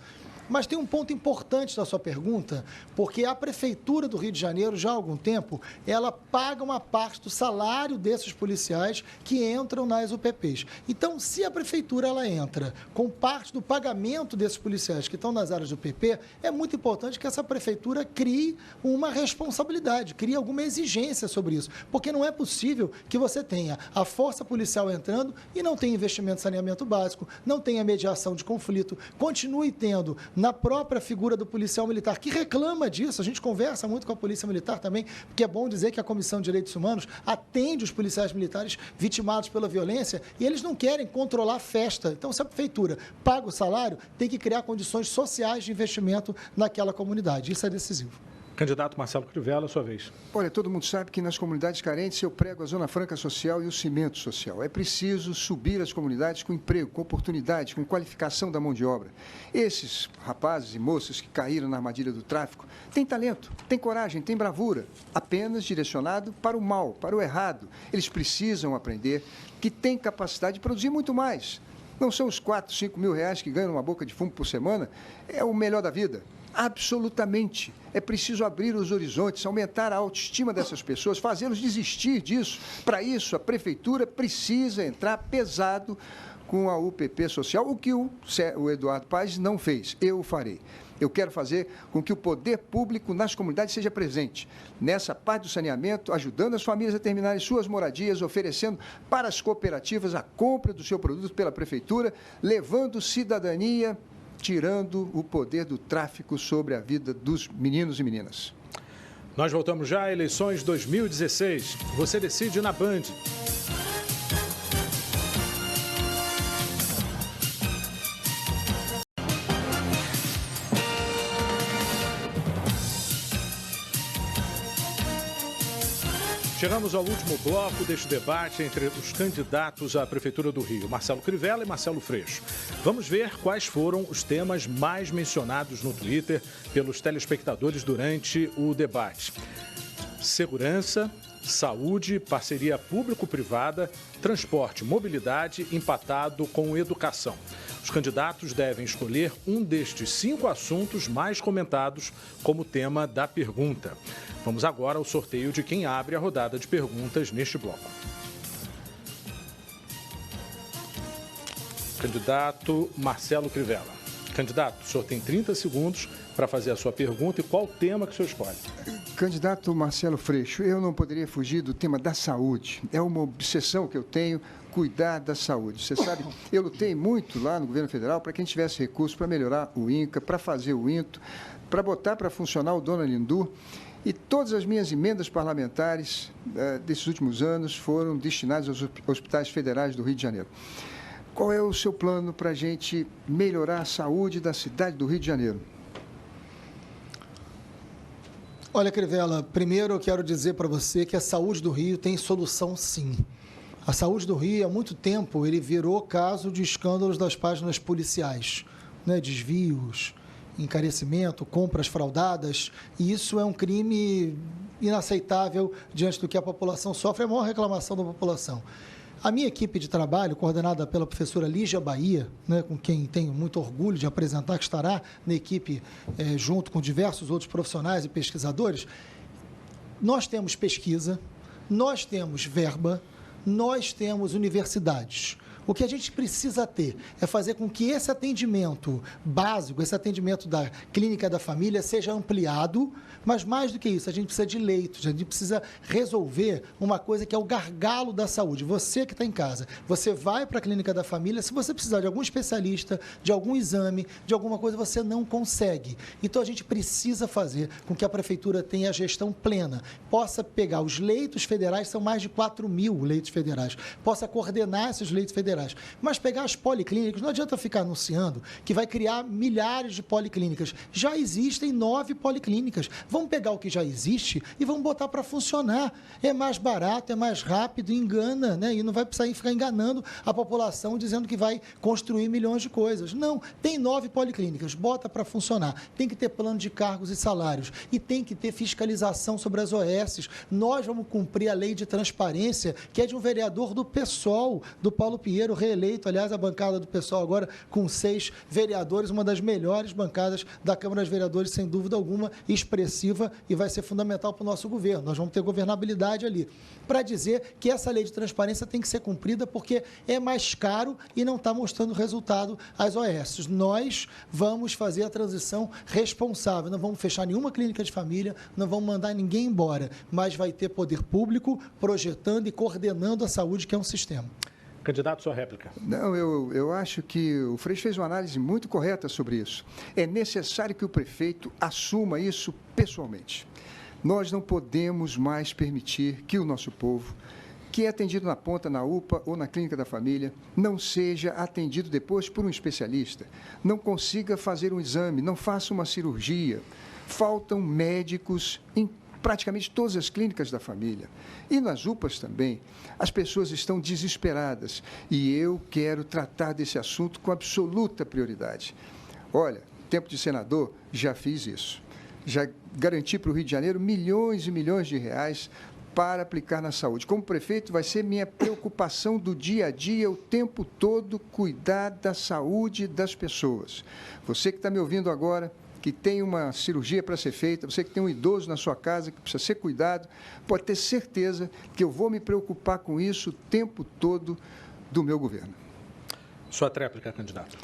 Mas tem um ponto importante da sua pergunta, porque a Prefeitura do Rio de Janeiro, já há algum tempo, ela paga uma parte do salário desses policiais que entram nas UPPs. Então, se a Prefeitura ela entra com parte do pagamento desses policiais que estão nas áreas do UPP, é muito importante que essa Prefeitura crie uma responsabilidade, crie alguma exigência sobre isso, porque não é possível que você tenha a força policial entrando e não tenha investimento em saneamento básico, não tenha mediação de conflito, continue tendo na própria figura do policial militar, que reclama disso. A gente conversa muito com a Polícia Militar também, porque é bom dizer que a Comissão de Direitos Humanos atende os policiais militares vitimados pela violência e eles não querem controlar a festa. Então, se a prefeitura paga o salário, tem que criar condições sociais de investimento naquela comunidade. Isso é decisivo. Candidato Marcelo Crivella, sua vez. Olha, todo mundo sabe que nas comunidades carentes eu prego a Zona Franca Social e o cimento social. É preciso subir as comunidades com emprego, com oportunidade, com qualificação da mão de obra. Esses rapazes e moças que caíram na armadilha do tráfico têm talento, têm coragem, têm bravura, apenas direcionado para o mal, para o errado. Eles precisam aprender que têm capacidade de produzir muito mais. Não são os 4, 5 mil reais que ganham uma boca de fumo por semana, é o melhor da vida. Absolutamente. É preciso abrir os horizontes, aumentar a autoestima dessas pessoas, fazê-los desistir disso. Para isso, a Prefeitura precisa entrar pesado com a UPP social, o que o Eduardo Paes não fez. Eu o farei. Eu quero fazer com que o poder público nas comunidades seja presente. Nessa parte do saneamento, ajudando as famílias a terminarem suas moradias, oferecendo para as cooperativas a compra do seu produto pela Prefeitura, levando cidadania, tirando o poder do tráfico sobre a vida dos meninos e meninas. Nós voltamos já a eleições 2016. Você decide na Band. Chegamos ao último bloco deste debate entre os candidatos à Prefeitura do Rio, Marcelo Crivella e Marcelo Freixo. Vamos ver quais foram os temas mais mencionados no Twitter pelos telespectadores durante o debate. Segurança, saúde, parceria público-privada, transporte, mobilidade, empatado com educação. Os candidatos devem escolher um destes 5 assuntos mais comentados como tema da pergunta. Vamos agora ao sorteio de quem abre a rodada de perguntas neste bloco. Candidato Marcelo Crivella. Candidato, o senhor tem 30 segundos para fazer a sua pergunta e qual tema que o senhor escolhe? Candidato Marcelo Freixo, eu não poderia fugir do tema da saúde. É uma obsessão que eu tenho, cuidar da saúde. Você sabe, eu lutei muito lá no governo federal para que a gente tivesse recursos para melhorar o INCA, para fazer o INTO, para botar para funcionar o Dona Lindu. E todas as minhas emendas parlamentares desses últimos anos foram destinadas aos hospitais federais do Rio de Janeiro. Qual é o seu plano para a gente melhorar a saúde da cidade do Rio de Janeiro? Olha, Crivella, primeiro eu quero dizer para você que a saúde do Rio tem solução, sim. A saúde do Rio, há muito tempo, ele virou caso de escândalos das páginas policiais, né? Desvios, encarecimento, compras fraudadas, e isso é um crime inaceitável diante do que a população sofre, é a maior reclamação da população. A minha equipe de trabalho, coordenada pela professora Lígia Bahia, né, com quem tenho muito orgulho de apresentar, que estará na equipe junto com diversos outros profissionais e pesquisadores, nós temos pesquisa, nós temos verba, nós temos universidades. O que a gente precisa ter é fazer com que esse atendimento básico, esse atendimento da clínica da família seja ampliado, mas mais do que isso, a gente precisa de leitos, a gente precisa resolver uma coisa que é o gargalo da saúde. Você que está em casa, você vai para a clínica da família, se você precisar de algum especialista, de algum exame, de alguma coisa, você não consegue. Então, a gente precisa fazer com que a prefeitura tenha a gestão plena, possa pegar os leitos federais, são mais de 4.000 leitos federais, possa coordenar esses leitos federais. Mas pegar as policlínicas, não adianta ficar anunciando que vai criar milhares de policlínicas. Já existem 9 policlínicas. Vamos pegar o que já existe e vamos botar para funcionar. É mais barato, é mais rápido, engana, né? E não vai precisar ficar enganando a população dizendo que vai construir milhões de coisas. Não, tem 9 policlínicas, bota para funcionar. Tem que ter plano de cargos e salários e tem que ter fiscalização sobre as OS. Nós vamos cumprir a lei de transparência, que é de um vereador do PSOL, do Paulo Pinheiro, reeleito, aliás, a bancada do PSOL agora com 6 vereadores, uma das melhores bancadas da Câmara dos Vereadores, sem dúvida alguma, expressiva, e vai ser fundamental para o nosso governo. Nós vamos ter governabilidade ali. Para dizer que essa lei de transparência tem que ser cumprida porque é mais caro e não está mostrando resultado às OS. Nós vamos fazer a transição responsável, não vamos fechar nenhuma clínica de família, não vamos mandar ninguém embora, mas vai ter poder público projetando e coordenando a saúde, que é um sistema. Candidato, sua réplica. Não, eu acho que o Freixo fez uma análise muito correta sobre isso. É necessário que o prefeito assuma isso pessoalmente. Nós não podemos mais permitir que o nosso povo, que é atendido na ponta, na UPA ou na clínica da família, não seja atendido depois por um especialista, não consiga fazer um exame, não faça uma cirurgia. Faltam médicos em praticamente todas as clínicas da família. E nas UPAs também, as pessoas estão desesperadas e eu quero tratar desse assunto com absoluta prioridade. Olha, tempo de senador, já fiz isso. Já garanti para o Rio de Janeiro milhões e milhões de reais para aplicar na saúde. Como prefeito, vai ser minha preocupação do dia a dia, o tempo todo, cuidar da saúde das pessoas. Você que está me ouvindo agora, que tem uma cirurgia para ser feita, você que tem um idoso na sua casa que precisa ser cuidado, pode ter certeza que eu vou me preocupar com isso o tempo todo do meu governo. Sua tréplica, candidato.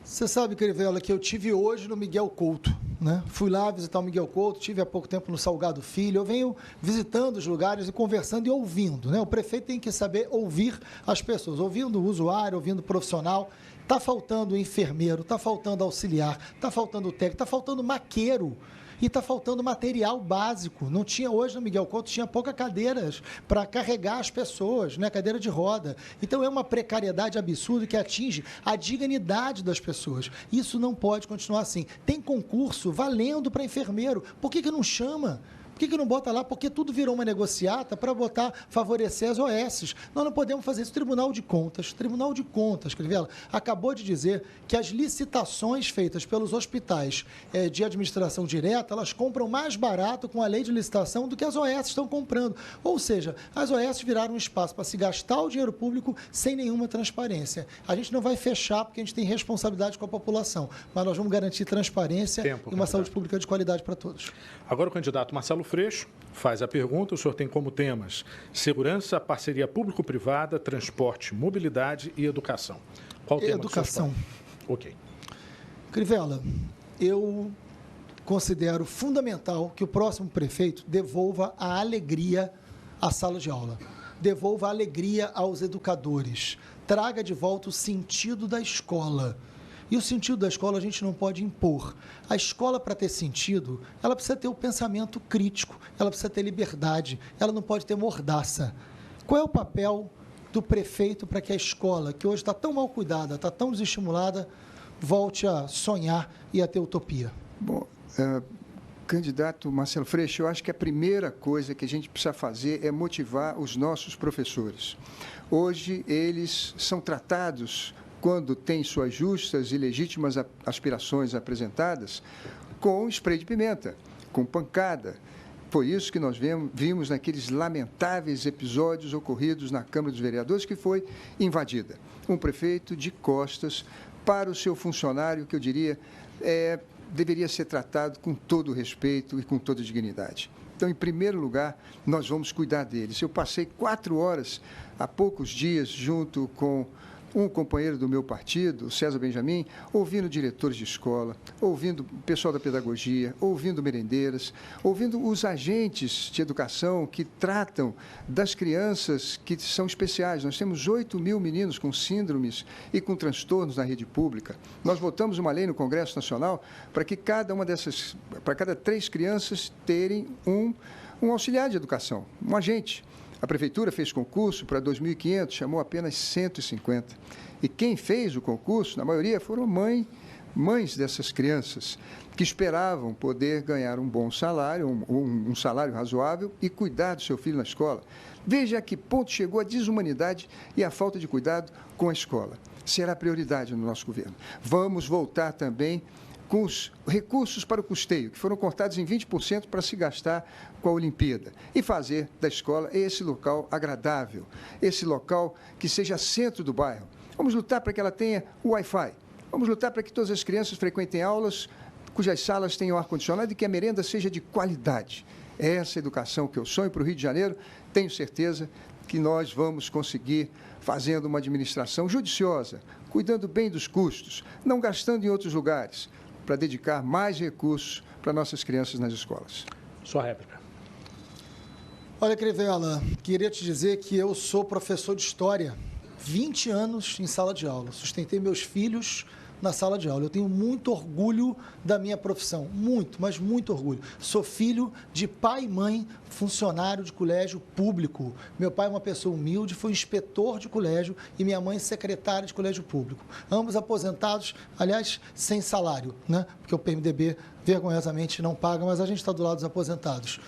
Você sabe, Crivella, que eu tive hoje no Miguel Couto, né? Fui lá visitar o Miguel Couto, tive há pouco tempo no Salgado Filho, eu venho visitando os lugares e conversando e ouvindo, né? O prefeito tem que saber ouvir as pessoas, ouvindo o usuário, ouvindo o profissional. Está faltando enfermeiro, está faltando auxiliar, está faltando técnico, está faltando maqueiro e está faltando material básico. Não tinha hoje no Miguel Couto, tinha poucas cadeiras para carregar as pessoas, né? Cadeira de roda. Então é uma precariedade absurda que atinge a dignidade das pessoas. Isso não pode continuar assim. Tem concurso valendo para enfermeiro. Por que não chama? Por que não bota lá? Porque tudo virou uma negociata para favorecer as OS. Nós não podemos fazer isso. Tribunal de Contas, Crivella, acabou de dizer que as licitações feitas pelos hospitais de administração direta, elas compram mais barato com a lei de licitação do que as OS estão comprando. Ou seja, as OS viraram um espaço para se gastar o dinheiro público sem nenhuma transparência. A gente não vai fechar porque a gente tem responsabilidade com a população, mas nós vamos garantir transparência e uma saúde pública de qualidade para todos. Agora o candidato Marcelo Freixo faz a pergunta, o senhor tem como temas segurança, parceria público-privada, transporte, mobilidade e educação. Qual tema? Educação. Ok. Crivella, eu considero fundamental que o próximo prefeito devolva a alegria à sala de aula, devolva a alegria aos educadores, traga de volta o sentido da escola. E o sentido da escola a gente não pode impor. A escola, para ter sentido, ela precisa ter o pensamento crítico, ela precisa ter liberdade, ela não pode ter mordaça. Qual é o papel do prefeito para que a escola, que hoje está tão mal cuidada, está tão desestimulada, volte a sonhar e a ter utopia? Bom, candidato Marcelo Freixo, eu acho que a primeira coisa que a gente precisa fazer é motivar os nossos professores. Hoje, eles são tratados, quando têm suas justas e legítimas aspirações apresentadas, com spray de pimenta, com pancada. Foi isso que nós vimos naqueles lamentáveis episódios ocorridos na Câmara dos Vereadores, que foi invadida. Um prefeito de costas para o seu funcionário, que eu diria, deveria ser tratado com todo respeito e com toda dignidade. Então, em primeiro lugar, nós vamos cuidar deles. Eu passei 4 horas, há poucos dias, junto com um companheiro do meu partido, o César Benjamin, ouvindo diretores de escola, ouvindo o pessoal da pedagogia, ouvindo merendeiras, ouvindo os agentes de educação que tratam das crianças que são especiais. Nós temos 8 mil meninos com síndromes e com transtornos na rede pública. Nós votamos uma lei no Congresso Nacional para que cada 3 crianças terem um auxiliar de educação, um agente. A Prefeitura fez concurso para 2.500, chamou apenas 150. E quem fez o concurso, na maioria, foram mães dessas crianças, que esperavam poder ganhar um bom salário, um salário razoável e cuidar do seu filho na escola. Veja a que ponto chegou a desumanidade e a falta de cuidado com a escola. Será prioridade no nosso governo. Vamos voltar também com os recursos para o custeio, que foram cortados em 20% para se gastar com a Olimpíada, e fazer da escola esse local agradável, esse local que seja centro do bairro. Vamos lutar para que ela tenha o Wi-Fi, vamos lutar para que todas as crianças frequentem aulas cujas salas tenham ar-condicionado e que a merenda seja de qualidade. É essa educação que eu sonho para o Rio de Janeiro. Tenho certeza que nós vamos conseguir fazendo uma administração judiciosa, cuidando bem dos custos, não gastando em outros lugares, para dedicar mais recursos para nossas crianças nas escolas. Sua réplica. Olha, Crivella, queria te dizer que eu sou professor de História, 20 anos em sala de aula, sustentei meus filhos na sala de aula. Eu tenho muito orgulho da minha profissão, muito, mas muito orgulho. Sou filho de pai e mãe, funcionário de colégio público. Meu pai é uma pessoa humilde, foi inspetor de colégio e minha mãe secretária de colégio público. Ambos aposentados, aliás, sem salário, né? Porque o PMDB vergonhosamente não paga, mas a gente está do lado dos aposentados.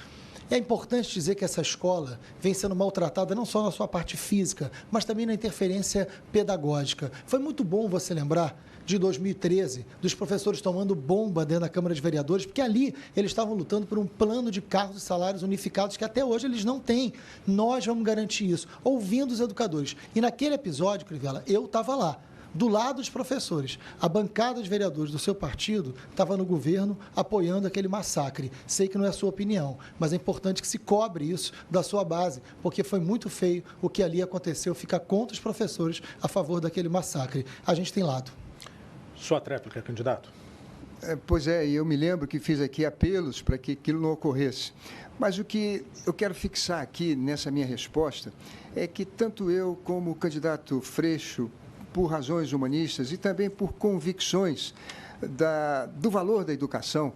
É importante dizer que essa escola vem sendo maltratada não só na sua parte física, mas também na interferência pedagógica. Foi muito bom você lembrar de 2013, dos professores tomando bomba dentro da Câmara de Vereadores, porque ali eles estavam lutando por um plano de cargos e salários unificados que até hoje eles não têm. Nós vamos garantir isso, ouvindo os educadores. E naquele episódio, Crivella, eu estava lá, do lado dos professores. A bancada de vereadores do seu partido estava no governo apoiando aquele massacre. Sei que não é a sua opinião, mas é importante que se cobre isso da sua base, porque foi muito feio o que ali aconteceu, ficar contra os professores a favor daquele massacre. A gente tem lado. Sua tréplica, candidato. Pois é, e eu me lembro que fiz aqui apelos para que aquilo não ocorresse. Mas o que eu quero fixar aqui nessa minha resposta é que tanto eu como o candidato Freixo, por razões humanistas e também por convicções do valor da educação,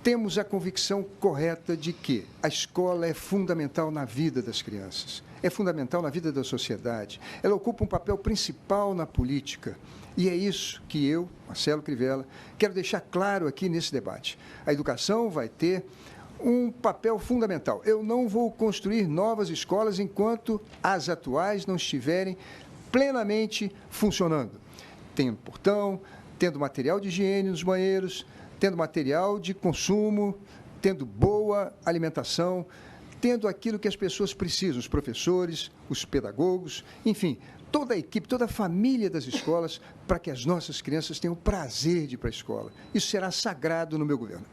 temos a convicção correta de que a escola é fundamental na vida das crianças, é fundamental na vida da sociedade, ela ocupa um papel principal na política. E é isso que eu, Marcelo Crivella, quero deixar claro aqui nesse debate. A educação vai ter um papel fundamental. Eu não vou construir novas escolas enquanto as atuais não estiverem plenamente funcionando. Tendo portão, tendo material de higiene nos banheiros, tendo material de consumo, tendo boa alimentação, tendo aquilo que as pessoas precisam, os professores, os pedagogos, enfim, toda a equipe, toda a família das escolas, para que as nossas crianças tenham o prazer de ir para a escola. Isso será sagrado no meu governo.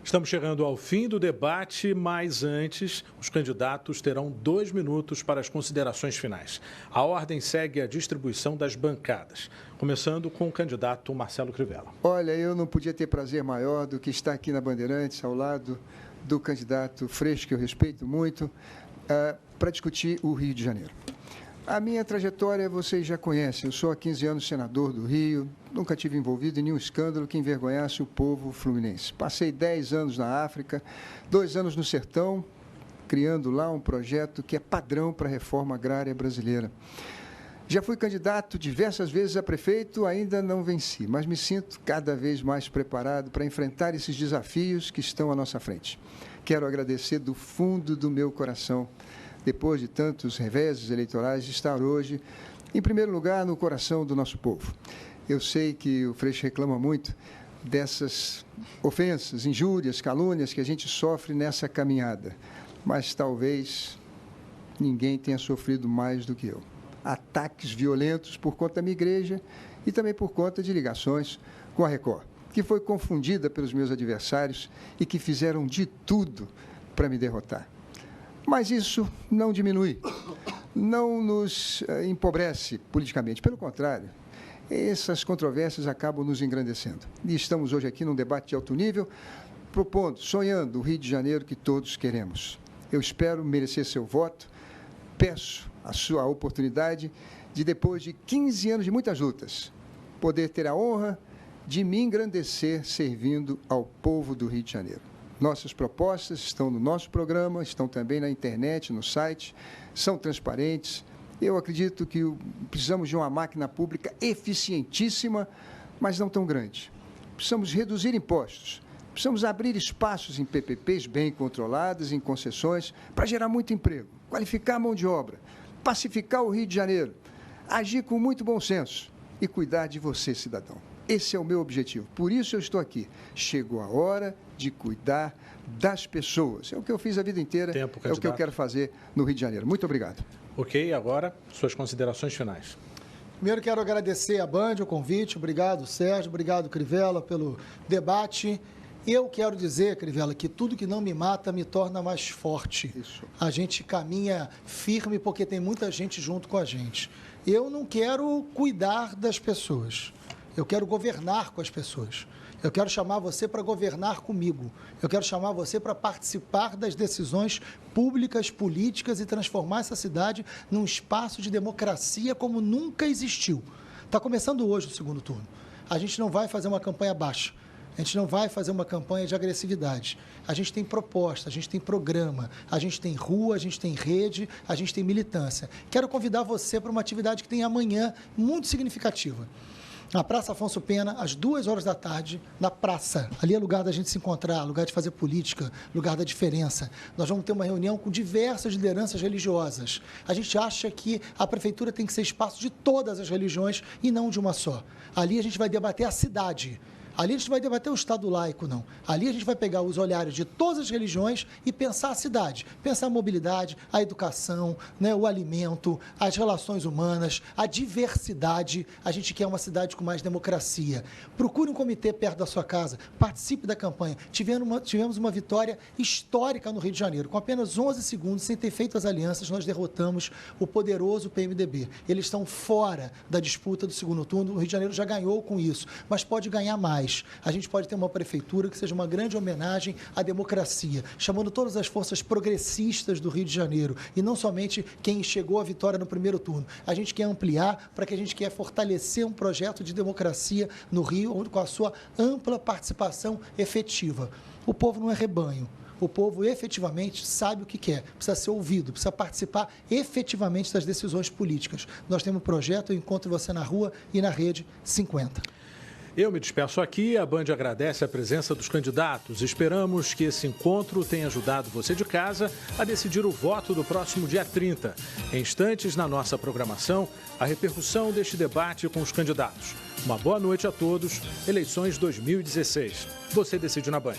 Estamos chegando ao fim do debate, mas antes, os candidatos terão 2 minutos para as considerações finais. A ordem segue a distribuição das bancadas, começando com o candidato Marcelo Crivella. Olha, eu não podia ter prazer maior do que estar aqui na Bandeirantes, ao lado do candidato Freixo, que eu respeito muito, para discutir o Rio de Janeiro. A minha trajetória vocês já conhecem. Eu sou há 15 anos senador do Rio, nunca tive envolvido em nenhum escândalo que envergonhasse o povo fluminense. Passei 10 anos na África, 2 anos no Sertão, criando lá um projeto que é padrão para a reforma agrária brasileira. Já fui candidato diversas vezes a prefeito, ainda não venci, mas me sinto cada vez mais preparado para enfrentar esses desafios que estão à nossa frente. Quero agradecer do fundo do meu coração, depois de tantos reveses eleitorais, de estar hoje, em primeiro lugar, no coração do nosso povo. Eu sei que o Freixo reclama muito dessas ofensas, injúrias, calúnias que a gente sofre nessa caminhada, mas talvez ninguém tenha sofrido mais do que eu. Ataques violentos por conta da minha igreja e também por conta de ligações com a Record, que foi confundida pelos meus adversários e que fizeram de tudo para me derrotar. Mas isso não diminui, não nos empobrece politicamente. Pelo contrário, essas controvérsias acabam nos engrandecendo. E estamos hoje aqui num debate de alto nível, propondo, sonhando o Rio de Janeiro que todos queremos. Eu espero merecer seu voto, peço a sua oportunidade de, depois de 15 anos de muitas lutas, poder ter a honra de me engrandecer servindo ao povo do Rio de Janeiro. Nossas propostas estão no nosso programa, estão também na internet, no site, são transparentes. Eu acredito que precisamos de uma máquina pública eficientíssima, mas não tão grande. Precisamos reduzir impostos, precisamos abrir espaços em PPPs bem controlados, em concessões, para gerar muito emprego, qualificar a mão de obra, pacificar o Rio de Janeiro, agir com muito bom senso e cuidar de você, cidadão. Esse é o meu objetivo, por isso eu estou aqui. Chegou a hora de cuidar das pessoas. É o que eu fiz a vida inteira, é o que eu quero fazer no Rio de Janeiro. Muito obrigado. Ok, agora suas considerações finais. Primeiro quero agradecer a Band o convite, obrigado Sérgio, obrigado Crivella pelo debate. Eu quero dizer, Crivella, que tudo que não me mata me torna mais forte. Isso. A gente caminha firme porque tem muita gente junto com a gente. Eu não quero cuidar das pessoas. Eu quero governar com as pessoas. Eu quero chamar você para governar comigo. Eu quero chamar você para participar das decisões públicas, políticas e transformar essa cidade num espaço de democracia como nunca existiu. Está começando hoje o segundo turno. A gente não vai fazer uma campanha baixa. A gente não vai fazer uma campanha de agressividade. A gente tem proposta, a gente tem programa, a gente tem rua, a gente tem rede, a gente tem militância. Quero convidar você para uma atividade que tem amanhã muito significativa. Na Praça Afonso Pena, às 2 horas da tarde, na praça. Ali é lugar da gente se encontrar, lugar de fazer política, lugar da diferença. Nós vamos ter uma reunião com diversas lideranças religiosas. A gente acha que a prefeitura tem que ser espaço de todas as religiões e não de uma só. Ali a gente vai debater a cidade. Ali a gente vai debater o Estado laico, não. Ali a gente vai pegar os olhares de todas as religiões e pensar a cidade. Pensar a mobilidade, a educação, né, o alimento, as relações humanas, a diversidade. A gente quer uma cidade com mais democracia. Procure um comitê perto da sua casa, participe da campanha. Tivemos uma vitória histórica no Rio de Janeiro. Com apenas 11 segundos, sem ter feito as alianças, nós derrotamos o poderoso PMDB. Eles estão fora da disputa do segundo turno. O Rio de Janeiro já ganhou com isso, mas pode ganhar mais. A gente pode ter uma prefeitura que seja uma grande homenagem à democracia, chamando todas as forças progressistas do Rio de Janeiro e não somente quem chegou à vitória no primeiro turno. A gente quer ampliar para que a gente quer fortalecer um projeto de democracia no Rio com a sua ampla participação efetiva. O povo não é rebanho. O povo efetivamente sabe o que quer, precisa ser ouvido, precisa participar efetivamente das decisões políticas. Nós temos um projeto, eu encontro você na rua e na rede 50. Eu me despeço aqui, a Band agradece a presença dos candidatos. Esperamos que esse encontro tenha ajudado você de casa a decidir o voto do próximo dia 30. Em instantes, na nossa programação, a repercussão deste debate com os candidatos. Uma boa noite a todos. Eleições 2016. Você decide na Band.